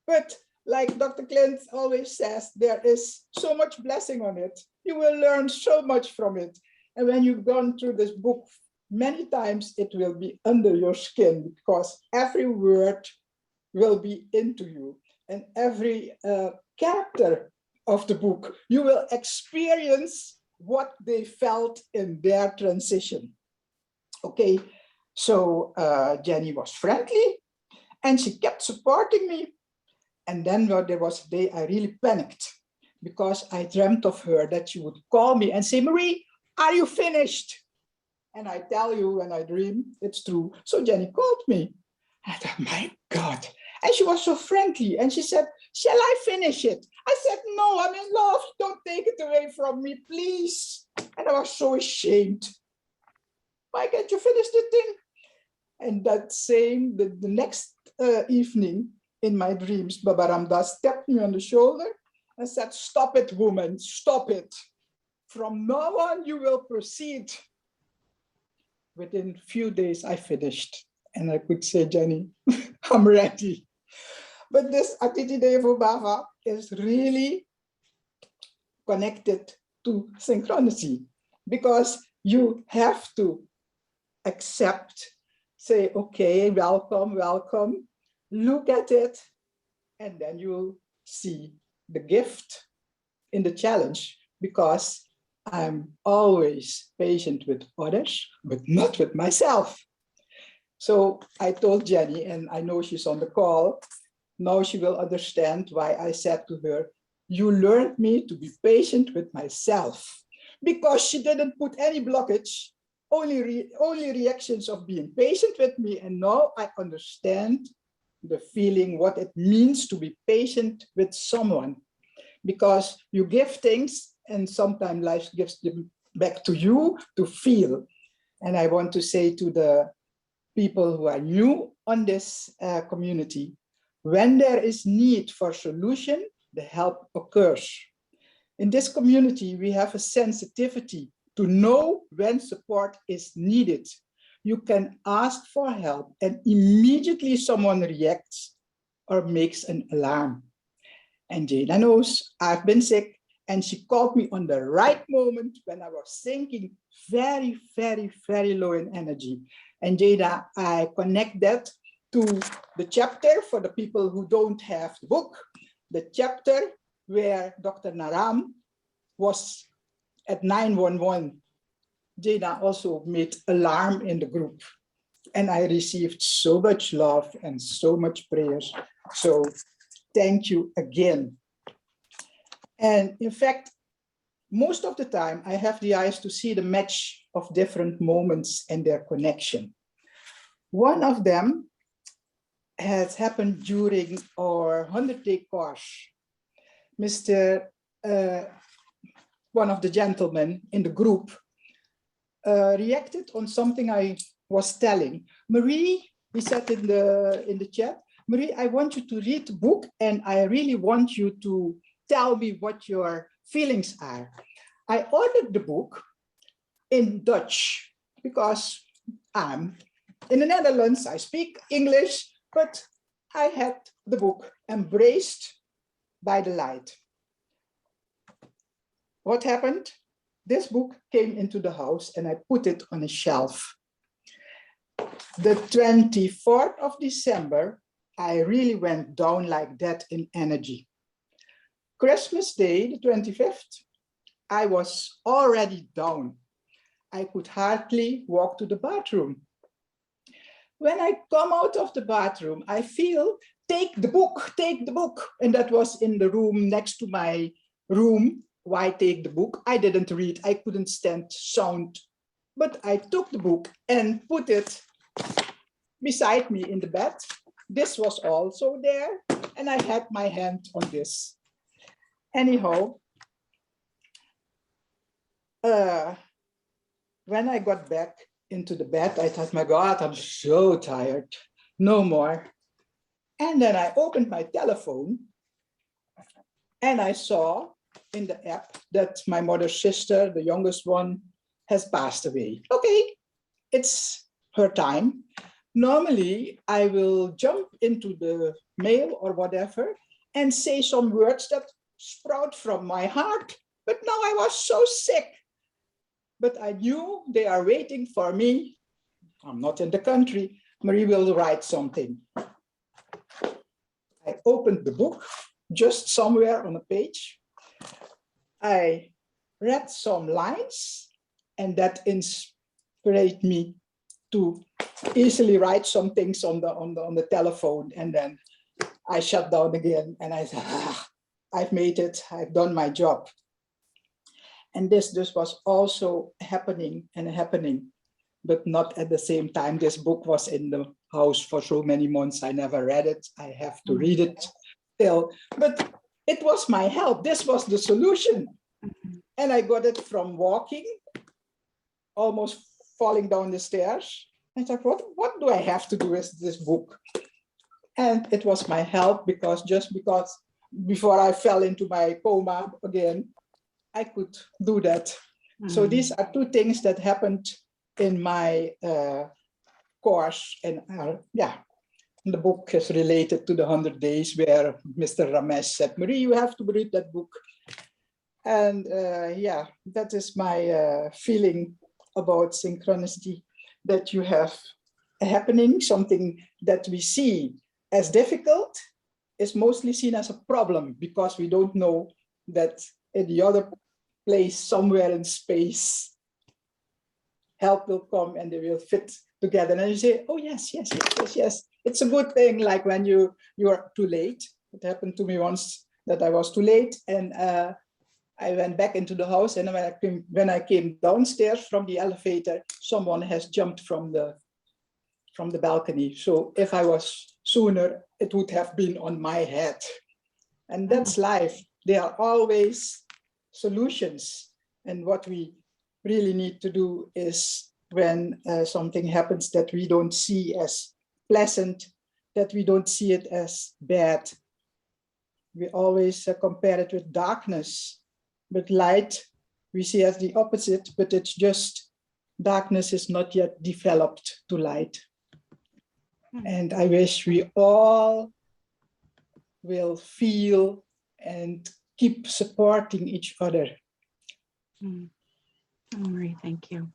But like Dr. Clint always says, there is so much blessing on it. You will learn so much from it. And when you've gone through this book many times, it will be under your skin, because every word will be into you. And every character of the book, you will experience what they felt in their transition. Okay, so Jenny was friendly and she kept supporting me. And then there was a day I really panicked because I dreamt of her that she would call me and say, Marie, are you finished? And I tell you, when I dream, it's true. So Jenny called me. I thought, my God. And she was so friendly. And she said, shall I finish it? I said, no, I'm in love. Don't take it away from me, please. And I was so ashamed. Why can't you finish the thing? And that same, the next evening in my dreams, Baba Ramdas tapped me on the shoulder and said, stop it, woman, stop it. From now on, you will proceed. Within a few days, I finished. And I could say, Jenny, I'm ready. But this Atiti Devo Bhava is really connected to synchronicity, because you have to accept, say, okay, welcome, welcome, look at it, and then you'll see the gift in the challenge, because I'm always patient with others, but not with myself. So I told Jenny, and I know she's on the call, now she will understand why I said to her, you learned me to be patient with myself, because she didn't put any blockage, only reactions of being patient with me. And now I understand the feeling, what it means to be patient with someone, because you give things and sometimes life gives them back to you to feel. And I want to say to the people who are new on this community, when there is need for solution, the help occurs. In this community, we have a sensitivity to know when support is needed. You can ask for help and immediately someone reacts or makes an alarm. And Jada knows I've been sick, and she called me on the right moment when I was sinking very, very, very low in energy. And Jada, I connect that to the chapter for the people who don't have the book, the chapter where Dr. Naram was at 911. Jada also made alarm in the group, and I received so much love and so much prayers. So thank you again. And in fact, most of the time I have the eyes to see the match of different moments and their connection. One of them has happened during our 100-day course. One of the gentlemen in the group reacted on something I was telling. Marie, he said in the chat, Marie, I want you to read the book and I really want you to tell me what your feelings are. I ordered the book in Dutch because I'm in the Netherlands, I speak English, but I had the book Embraced by the Light. What happened? This book came into the house and I put it on a shelf. The 24th of December, I really went down like that in energy. Christmas Day, the 25th, I was already down. I could hardly walk to the bathroom. When I come out of the bathroom, I feel, take the book, take the book. And that was in the room next to my room. Why take the book? I didn't read, I couldn't stand sound. But I took the book and put it beside me in the bed. This was also there, and I had my hand on this. Anyhow, when I got back into the bed, I thought, my God, I'm so tired. no more. And then I opened my telephone and I saw in the app that my mother's sister, the youngest one, has passed away. Okay, it's her time. Normally, I will jump into the mail or whatever and say some words that sprout from my heart. But now I was so sick. But I knew they are waiting for me. I'm not in the country. Marie will write something. I opened the book just somewhere on a page. I read some lines, and that inspired me to easily write some things on the telephone. And then I shut down again and I said, I've made it, I've done my job. And this was also happening, but not at the same time. This book was in the house for so many months. I never read it. I have to read it still, but it was my help. This was the solution. And I got it from walking, almost falling down the stairs. I thought, what do I have to do with this book? And it was my help because before I fell into my coma again, I could do that. So these are two things that happened in my course. And the book is related to the 100 days where Mr. Ramesh said, Marie, you have to read that book. And that is my feeling about synchronicity, that you have happening, something that we see as difficult is mostly seen as a problem because we don't know that in the other place, somewhere in space, help will come and they will fit together. And you say, oh, yes. It's a good thing, like when you are too late. It happened to me once that I was too late, and I went back into the house, and when I came downstairs from the elevator, someone has jumped from the balcony. So if I was sooner, it would have been on my head. And that's life. There are always solutions. And what we really need to do is when something happens that we don't see as pleasant, that we don't see it as bad. We always compare it with darkness, but light we see as the opposite, but it's just darkness is not yet developed to light. And I wish we all will feel and keep supporting each other. Marie, thank you.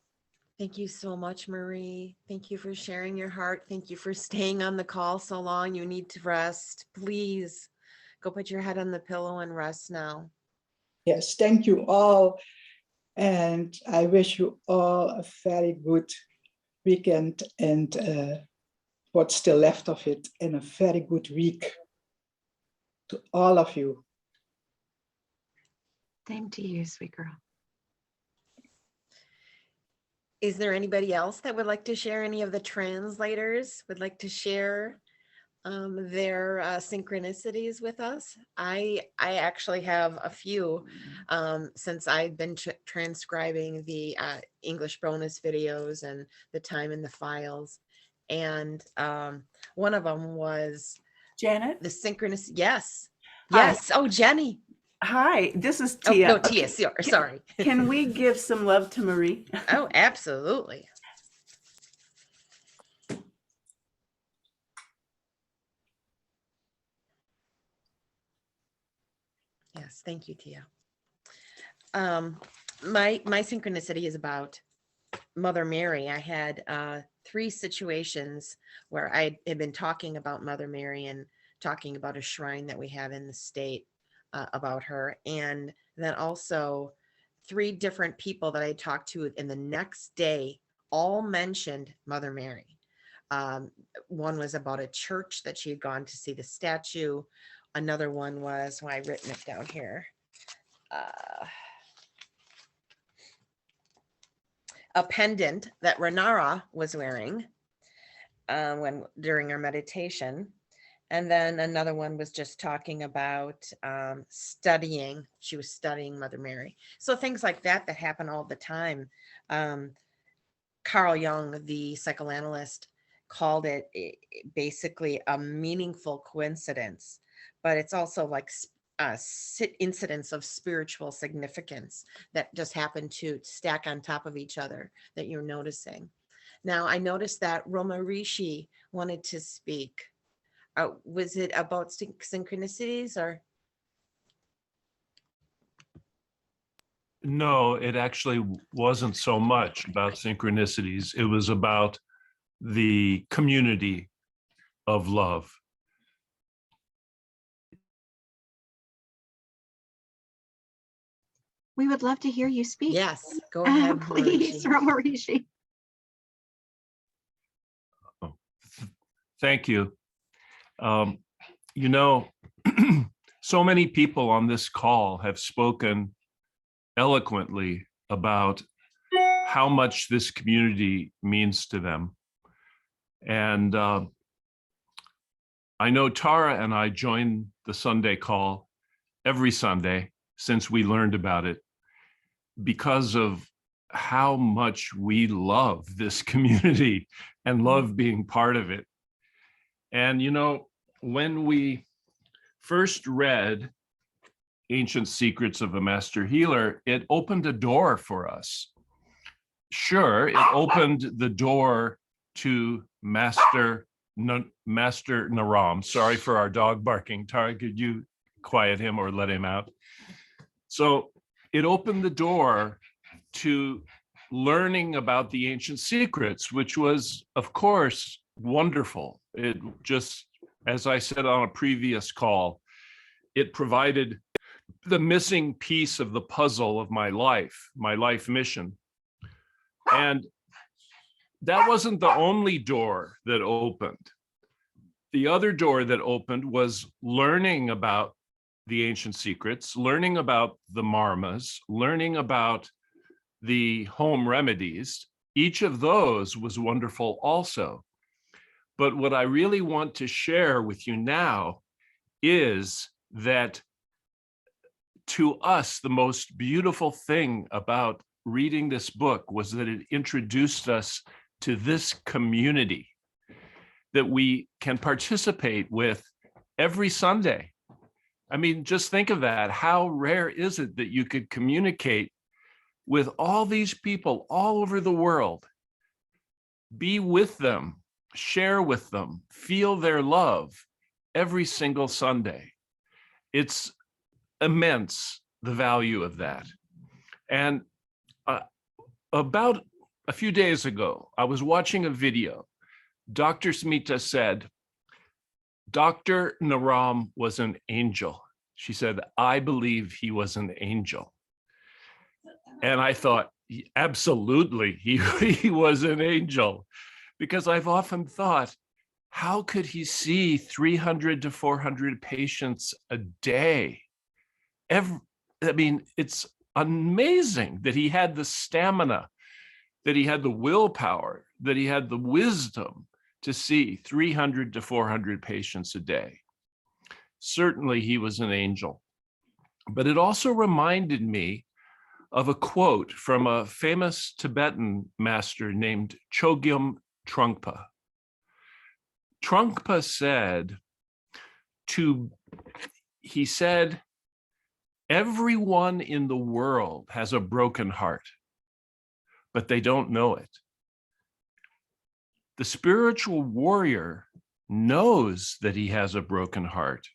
Thank you so much, Marie. Thank you for sharing your heart. Thank you for staying on the call so long. You need to rest. Please go put your head on the pillow and rest now. Yes, thank you all. And I wish you all a very good weekend and what's still left of it, and a very good week to all of you. Same to you, sweet girl. Is there anybody else that would like to share? Any of the translators would like to share their synchronicities with us? I actually have a few since I've been transcribing the English bonus videos and the time in the files. And one of them was Janet, the synchronicity. Yes. Hi. Yes. Oh, Jenny. Hi, this is Oh, Tia. no, Tia, sorry. Can we give some love to Marie? Oh, absolutely. Yes, thank you, Tia. My synchronicity is about Mother Mary. I had 3 situations where I had been talking about Mother Mary and talking about a shrine that we have in the state about her. And then also 3 different people that I talked to in the next day all mentioned Mother Mary. One was about a church that she had gone to see the statue. Another one was, well, I've written it down here. A pendant that Renara was wearing during our meditation. And then another one was just talking about studying. She was studying Mother Mary. So things like that happen all the time. Carl Jung, the psychoanalyst, called it basically a meaningful coincidence, but it's also like incidents of spiritual significance that just happen to stack on top of each other that you're noticing. Now, I noticed that Roma Rishi wanted to speak. Was it about synchronicities or? No, it actually wasn't so much about synchronicities. It was about the community of love. We would love to hear you speak. Yes, go ahead. Please, Roma Rishi. Thank you. You know, so many people on this call have spoken eloquently about how much this community means to them. And I know Tara and I join the Sunday call every Sunday since we learned about it because of how much we love this community and love being part of it. And, you know, when we first read Ancient Secrets of a Master Healer, it opened a door for us. Sure, it opened the door to Master Naram. Sorry for our dog barking. Tara, could you quiet him or let him out? So it opened the door to learning about the ancient secrets, which was, of course, wonderful. It just, as I said on a previous call, it provided the missing piece of the puzzle of my life mission. And that wasn't the only door that opened. The other door that opened was learning about the ancient secrets, learning about the marmas, learning about the home remedies. Each of those was wonderful also. But what I really want to share with you now is that to us, the most beautiful thing about reading this book was that it introduced us to this community that we can participate with every Sunday. I mean, just think of that. How rare is it that you could communicate with all these people all over the world, be with them, share with them, feel their love every single Sunday? It's immense, the value of that. And about a few days ago, I was watching a video. Dr. Smita said, Dr. Naram was an angel. She said, I believe he was an angel. And I thought, absolutely, he was an angel. Because I've often thought, how could he see 300 to 400 patients a day? I mean, it's amazing that he had the stamina, that he had the willpower, that he had the wisdom to see 300 to 400 patients a day. Certainly he was an angel. But it also reminded me of a quote from a famous Tibetan master named Chogyam Trungpa. Trungpa said, everyone in the world has a broken heart, but they don't know it. The spiritual warrior knows that he has a broken heart,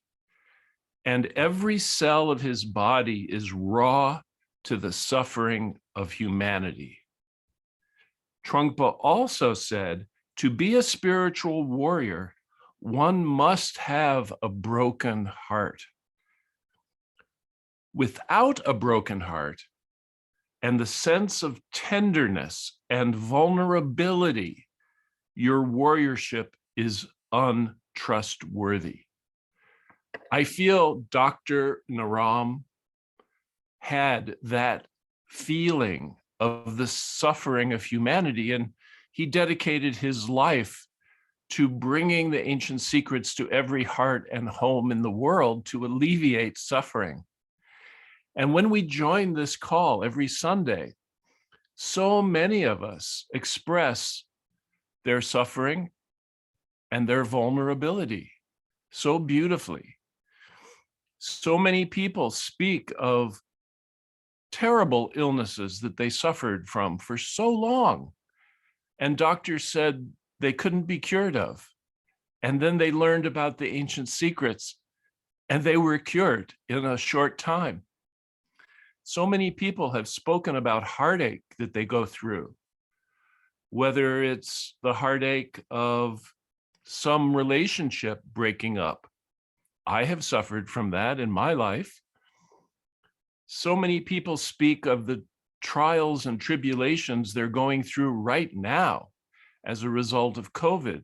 and every cell of his body is raw to the suffering of humanity. Trungpa also said, to be a spiritual warrior, one must have a broken heart. Without a broken heart and the sense of tenderness and vulnerability, your warriorship is untrustworthy. I feel Dr. Naram had that feeling of the suffering of humanity, and he dedicated his life to bringing the ancient secrets to every heart and home in the world to alleviate suffering. And when we join this call every Sunday, so many of us express their suffering and their vulnerability so beautifully. So many people speak of terrible illnesses that they suffered from for so long, and doctors said they couldn't be cured of. And then they learned about the ancient secrets, and they were cured in a short time. So many people have spoken about heartache that they go through, whether it's the heartache of some relationship breaking up. I have suffered from that in my life. So many people speak of the trials and tribulations they're going through right now as a result of COVID,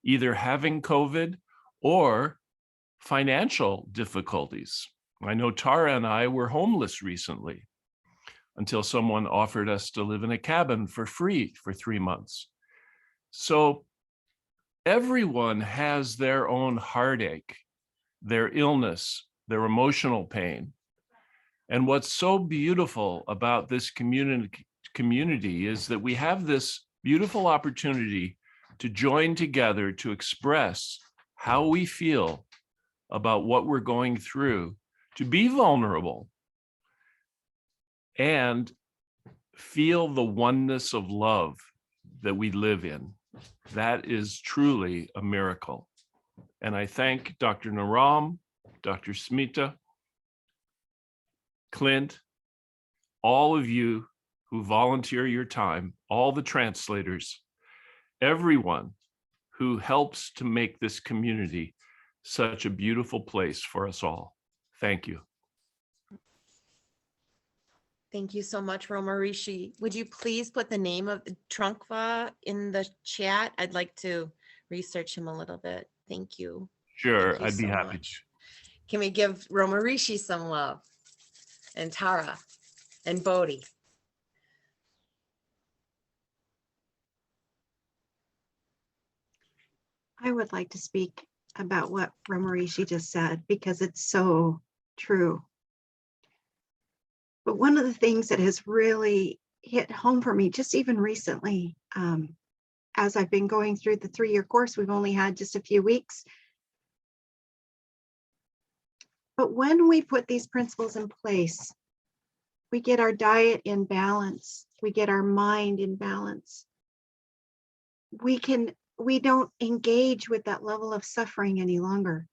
either having COVID or financial difficulties. I know Tara and I were homeless recently until someone offered us to live in a cabin for free for 3 months. So everyone has their own heartache, their illness, their emotional pain. And what's so beautiful about this community is that we have this beautiful opportunity to join together to express how we feel about what we're going through, to be vulnerable and feel the oneness of love that we live in. That is truly a miracle. And I thank Dr. Naram, Dr. Smita, Clint, all of you who volunteer your time, all the translators, everyone who helps to make this community such a beautiful place for us all. Thank you. Thank you so much, Roma Rishi. Would you please put the name of Trunkva in the chat? I'd like to research him a little bit. Thank you. Sure, Thank you I'd be so happy much. Can we give Roma Rishi some love? And Tara and Bodhi. I would like to speak about what Romarishi just said because it's so true. But one of the things that has really hit home for me, just even recently, as I've been going through the 3-year course, we've only had just a few weeks. But when we put these principles in place, we get our diet in balance, we get our mind in balance. We don't engage with that level of suffering any longer.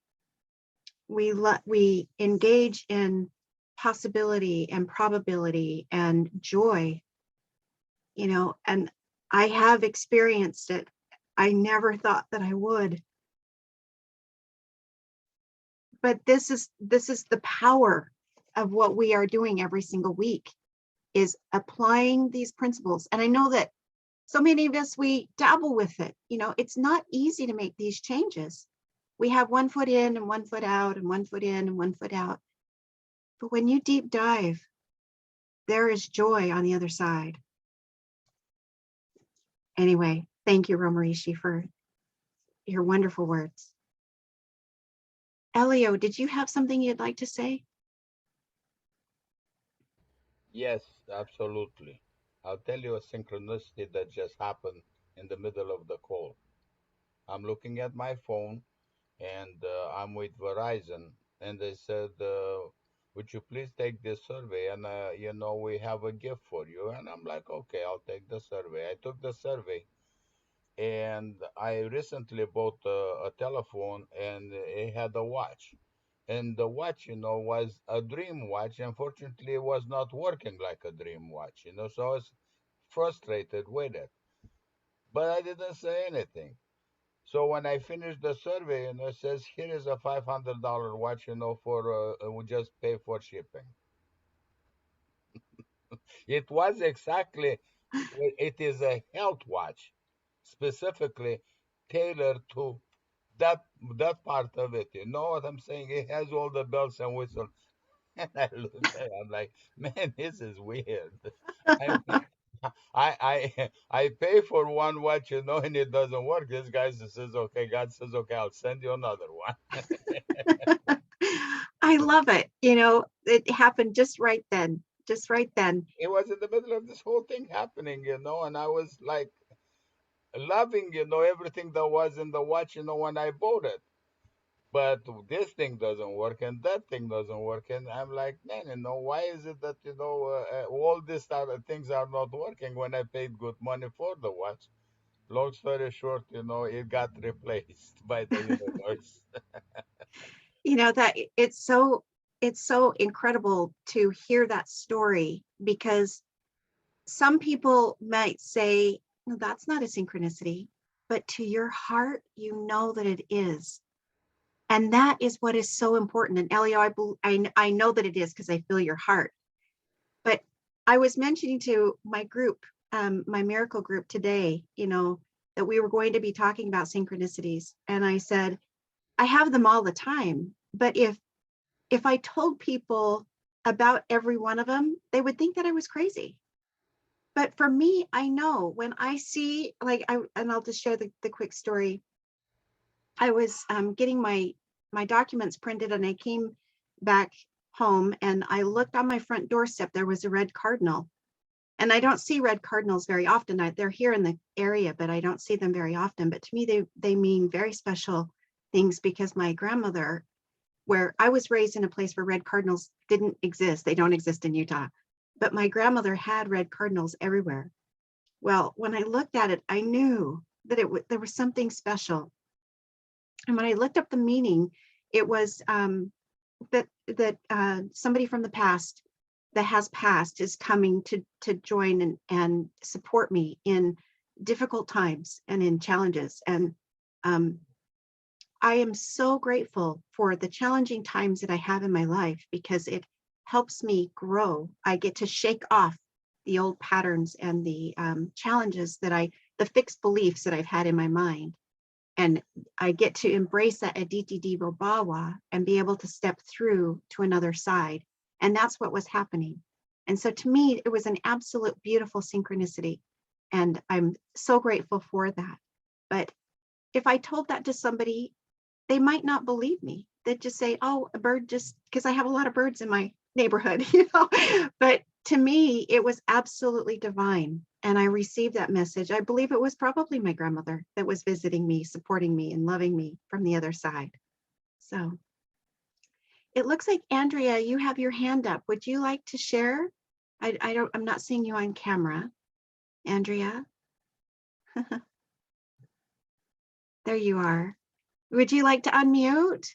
We engage in possibility and probability and joy, and I have experienced it. I never thought that I would. But this is the power of what we are doing every single week, is applying these principles. And I know that so many of us, we dabble with it. It's not easy to make these changes. We have 1 foot in and 1 foot out and 1 foot in and 1 foot out. But when you deep dive, there is joy on the other side. Anyway, thank you, Romarishi, for your wonderful words. Elio, did you have something you'd like to say? Yes, absolutely. I'll tell you a synchronicity that just happened in the middle of the call. I'm looking at my phone and I'm with Verizon, and they said, would you please take this survey? And, we have a gift for you. And I'm like, okay, I'll take the survey. I took the survey, and I recently bought a telephone, and it had a watch. And the watch, was a dream watch. Unfortunately, it was not working like a dream watch, so I was frustrated with it. But I didn't say anything. So when I finished the survey, it says, here is a $500 watch, for we just pay for shipping. It was exactly, it is a health watch, specifically tailored to that part of it. You know what I'm saying? It has all the bells and whistles. And I look at it, I'm like, man, this is weird. I pay for one watch, and it doesn't work. This guy says, okay, God says, okay, I'll send you another one. I love it. It happened just right then. Just right then. It was in the middle of this whole thing happening, and I was like, loving, everything that was in the watch, when I bought it. But this thing doesn't work and that thing doesn't work. And I'm like, man, why is it that, all these things are not working when I paid good money for the watch? Long story short, it got replaced by the universe. That it's so incredible to hear that story, because some people might say, no, that's not a synchronicity, but to your heart, you know that it is. And that is what is so important. And Elio, I know that it is, because I feel your heart. But I was mentioning to my group, my miracle group today, that we were going to be talking about synchronicities. And I said, I have them all the time. But if I told people about every one of them, they would think that I was crazy. But for me, I know when I see, and I'll just share the quick story. I was getting my documents printed, and I came back home and I looked on my front doorstep. There was a red cardinal, and I don't see red cardinals very often. They're here in the area, but I don't see them very often. But to me, they mean very special things, because my grandmother, where I was raised in a place where red cardinals didn't exist. They don't exist in Utah, but my grandmother had red cardinals everywhere. Well, when I looked at it, I knew that there was something special. And when I looked up the meaning, it was that somebody from the past that has passed is coming to join and support me in difficult times and in challenges. And I am so grateful for the challenging times that I have in my life, because it helps me grow. I get to shake off the old patterns and the challenges the fixed beliefs that I've had in my mind. And I get to embrace that Aditi Devo Bhawa and be able to step through to another side. And that's what was happening. And so to me, it was an absolute beautiful synchronicity. And I'm so grateful for that. But if I told that to somebody, they might not believe me. They'd just say, oh, a bird, just because I have a lot of birds in my neighborhood, But to me, it was absolutely divine. And I received that message. I believe it was probably my grandmother that was visiting me, supporting me, and loving me from the other side. So it looks like, Andrea, you have your hand up. Would you like to share? I'm not seeing you on camera. Andrea? There you are. Would you like to unmute?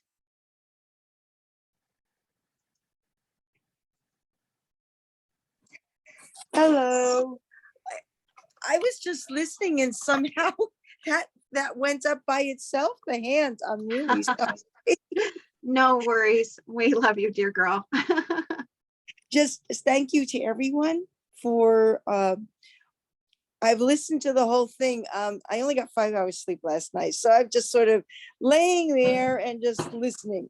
Hello. I was just listening, and somehow that went up by itself, the hand. I'm really sorry. No worries. We love you, dear girl. Just thank you to everyone for I've listened to the whole thing. I only got 5 hours sleep last night, so I'm just sort of laying there and just listening.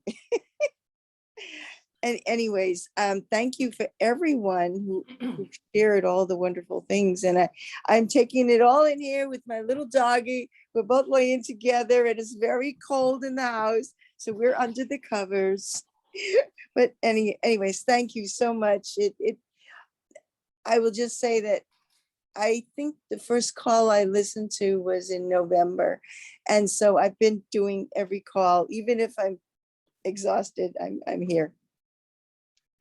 And anyways, thank you for everyone who shared all the wonderful things. And I'm taking it all in here with my little doggy. We're both laying together, and it's very cold in the house, so we're under the covers. But anyways, thank you so much. I will just say that I think the first call I listened to was in November. And so I've been doing every call, even if I'm exhausted, I'm here.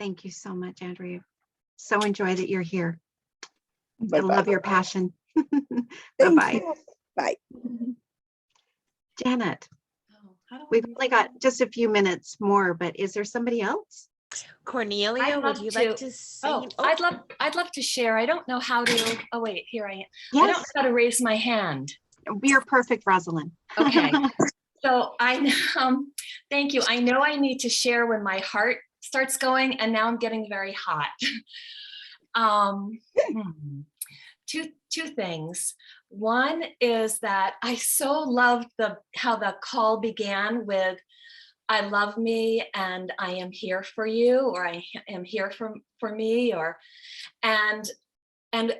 Thank you so much, Andrea. So enjoy that you're here. I Bye-bye. love your passion. Thank Bye-bye. you. Bye. Janet, we've only got just a few minutes more, but is there somebody else? Cornelia, would you like to say? Oh, I'd love to share. I don't know how to. Oh wait, here I am. Yes. I don't know how to raise my hand. You're perfect, Rosalind. Okay. So thank you. I know I need to share when my heart starts going, and now I'm getting very hot. Two things. One is that I so loved how the call began with, I love me and I am here for you, or I am here for me, and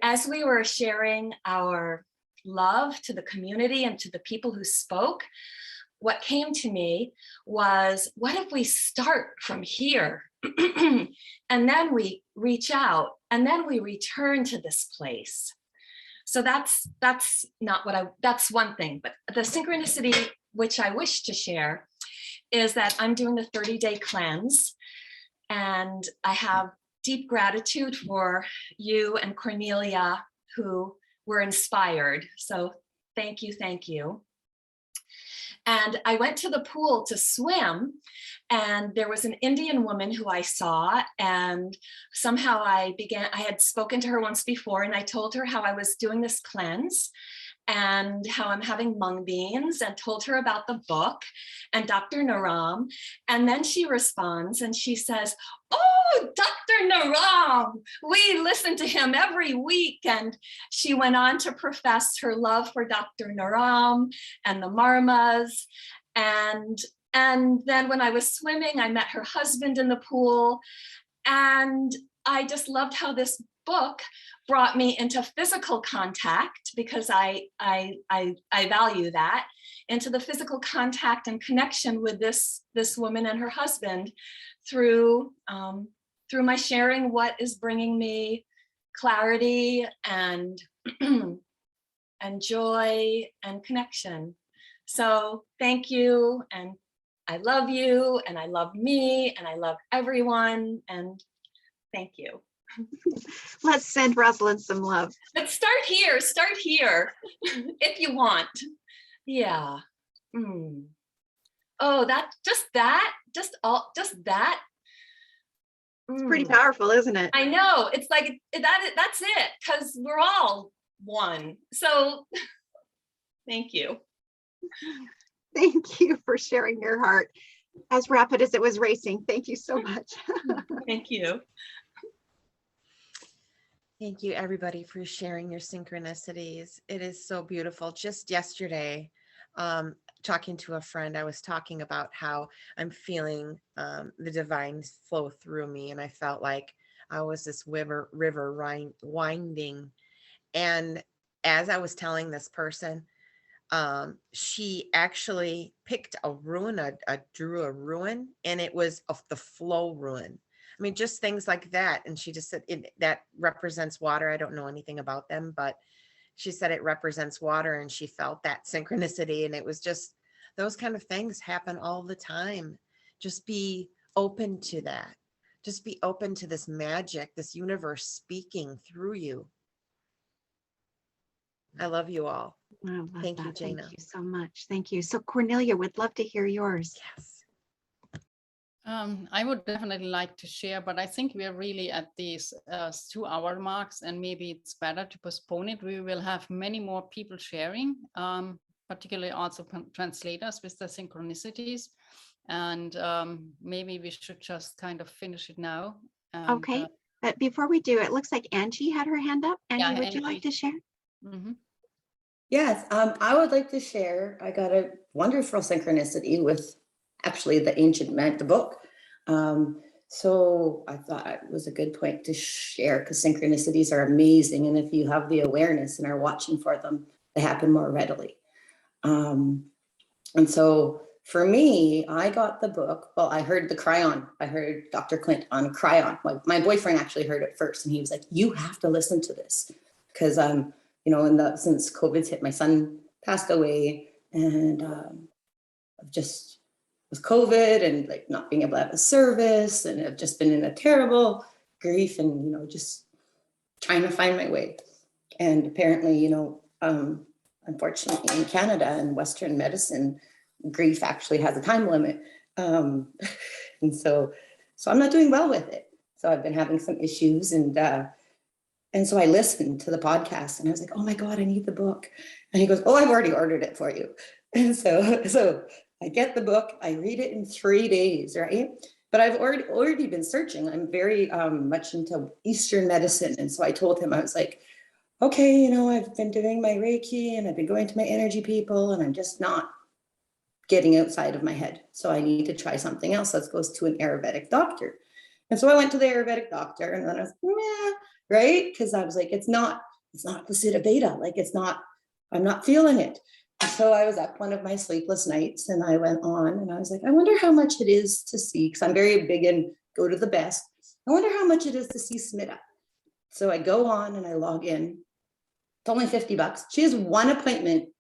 as we were sharing our love to the community and to the people who spoke, what came to me was, what if we start from here and then we reach out and then we return to this place? So that's not what that's one thing, but the synchronicity which I wish to share is that I'm doing the 30-day cleanse, and I have deep gratitude for you and Cornelia who were inspired. So thank you, thank you. And I went to the pool to swim, and there was an Indian woman who I saw, and somehow I had spoken to her once before, and I told her how I was doing this cleanse and how I'm having mung beans, and told her about the book and Dr. Naram. And then she responds and she says, "Oh, Dr. Naram, we listen to him every week." And she went on to profess her love for Dr. Naram and the Marmas. And then when I was swimming, I met her husband in the pool. And I just loved how this book brought me into physical contact, because I value that, into the physical contact and connection with this woman and her husband through my sharing what is bringing me clarity and and joy and connection. So thank you, and I love you, and I love me, and I love everyone, and thank you. Let's send Rosalind some love. Let's start here, if you want. Yeah. Oh, just that. It's pretty powerful, isn't it? I know. It's like that's it, because we're all one. So thank you. Thank you for sharing your heart as rapid as it was racing. Thank you so much. Thank you. Thank you, everybody, for sharing your synchronicities. It is so beautiful. Just yesterday, talking to a friend, I was talking about how I'm feeling the divine flow through me, and I felt like I was this river winding. And as I was telling this person, she actually picked a ruin, drew a ruin, and it was of the flow ruin. I mean, just things like that. And she just said that represents water. I don't know anything about them, but she said it represents water, and she felt that synchronicity. And it was just those kind of things happen all the time. Just be open to that. Just be open to this magic, this universe speaking through you. I love you all. Thank you, Jana. Thank you so much. Thank you. So Cornelia, would love to hear yours. Yes. I would definitely like to share, but I think we are really at these 2-hour marks, and maybe it's better to postpone it. We will have many more people sharing, particularly also translators with the synchronicities. And maybe we should just kind of finish it now. And, okay, but before we do, it looks like Angie had her hand up. Angie, yeah, would you like to share? Mm-hmm. Yes, I would like to share. I got a wonderful synchronicity with actually the ancient man, the book. So I thought it was a good point to share, because synchronicities are amazing. And if you have the awareness and are watching for them, they happen more readily. And so for me, I got the book. Well, I heard the Cryon. I heard Dr. Clint on Cryon. My boyfriend actually heard it first, and he was like, "You have to listen to this." Because you know, since COVID's hit, my son passed away, and I've just with COVID and like not being able to have a service, and I've just been in a terrible grief, and you know, just trying to find my way. And apparently, you know, unfortunately in Canada and Western medicine, grief actually has a time limit. And so I'm not doing well with it. So I've been having some issues, and so I listened to the podcast, and I was like, "Oh my God, I need the book." And he goes, "Oh, I've already ordered it for you." And so I get the book, I read it in 3 days, right? But I've already been searching. I'm very much into Eastern medicine. And so I told him, I was like, "Okay, you know, I've been doing my Reiki, and I've been going to my energy people, and I'm just not getting outside of my head. So I need to try something else. Let's go to an Ayurvedic doctor." And so I went to the Ayurvedic doctor, and then I was, meh, right? Because I was like, it's not the Siddha Beta. Like, I'm not feeling it. So I was up one of my sleepless nights, and I went on, and I was like, I wonder how much it is to see, because I'm very big in go to the best. I wonder how much it is to see Smita. So I go on and I log in, It's only $50. She has one appointment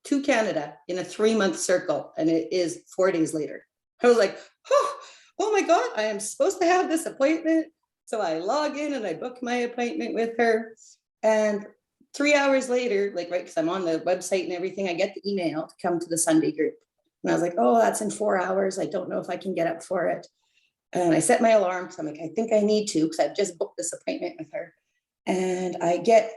to Canada in a 3-month circle, and it is 4 days later. I was like, oh my God, I am supposed to have this appointment. So I log in and I book my appointment with her. And 3 hours later, like, right, because I'm on the website and everything, I get the email to come to the Sunday group. And I was like, oh, that's in 4 hours. I don't know if I can get up for it. And I set my alarm because I'm like, I think I need to, because I've just booked this appointment with her. And I get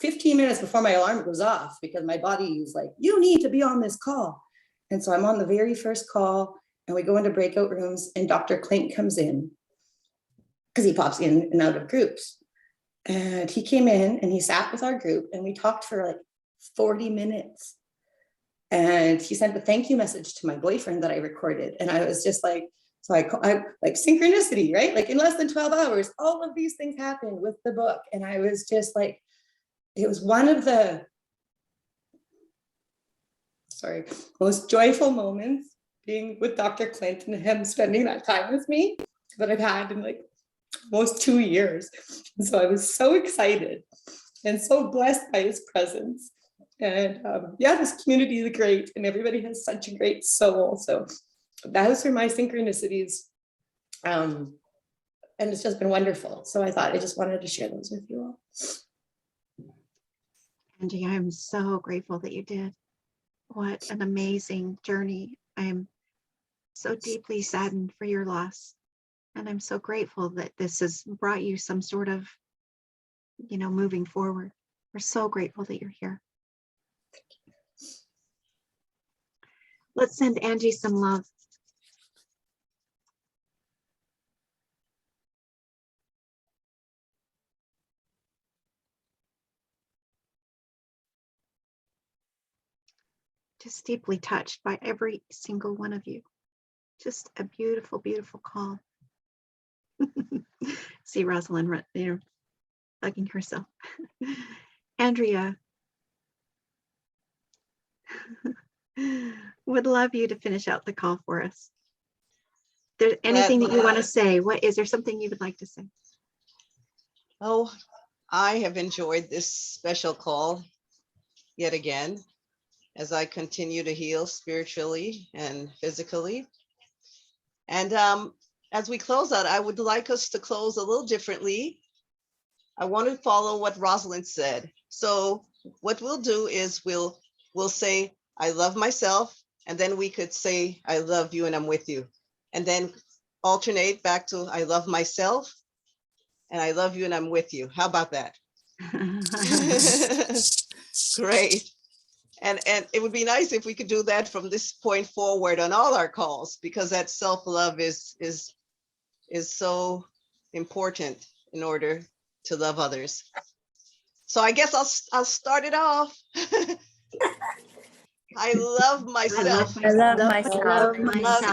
15 minutes before my alarm goes off because my body is like, you need to be on this call. And so I'm on the very first call and we go into breakout rooms and Dr. Clint comes in because he pops in and out of groups. And he came in and he sat with our group and we talked for like 40 minutes. And he sent a thank you message to my boyfriend that I recorded. And I was just like, so I like synchronicity, right? Like in less than 12 hours, all of these things happened with the book. And I was just like, it was one of the, most joyful moments being with Dr. Clint and him spending that time with me that I've had in like almost 2 years. And so I was so excited and so blessed by his presence. And yeah, this community is great and everybody has such a great soul. So those are my synchronicities. And it's just been wonderful. So I thought I just wanted to share those with you all. Angie, I'm so grateful that you did. What an amazing journey. I'm so deeply saddened for your loss. And I'm so grateful that this has brought you some sort of, moving forward. We're so grateful that you're here. Let's send Angie some love. Just deeply touched by every single one of you. Just a beautiful, beautiful call. See Rosalind, hugging herself. Andrea, would love you to finish out the call for us. There's anything that you want to say? Is there something you would like to say? Oh, I have enjoyed this special call yet again as I continue to heal spiritually and physically. And as we close out, I would like us to close a little differently. I want to follow what Rosalind said. So what we'll do is we'll say, I love myself, and then we could say, I love you and I'm with you. And then alternate back to, I love myself, and I love you and I'm with you. How about that? Great. And it would be nice if we could do that from this point forward on all our calls, because that self-love is so important in order to love others. So I guess I'll start it off. I love myself. I love myself.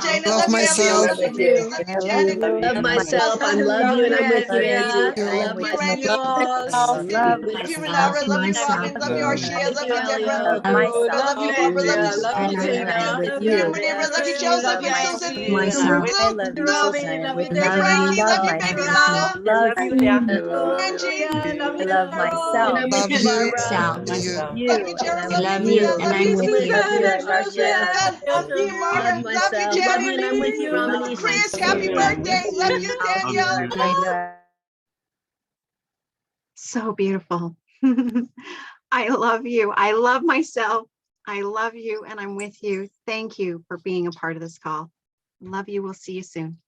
Jane, I Love love you. myself. Emily, love you. Chris, love you. Janet, Love myself. I love you and I'm with you, Angie. I love you, Randy. Love you, Renara. Love you, Robin. Love you, Arshia. Love you, Deborah. I love you, Barbara. Love you, Sue. Love you, Manira. Love you, Joseph and Susan. Myself. I love you, Frankie. Love you, baby mama. Love you. Angie. I love myself. Love you. Love you, Jared. Love you and I'm with you. Love you, Mara. Love you, Jenny. And I'm with you, Romani. Chris, happy birthday. Love you, Danielle. So beautiful. I love you. I love myself. I love you and I'm with you. Thank you for being a part of this call. Love you. We'll see you soon.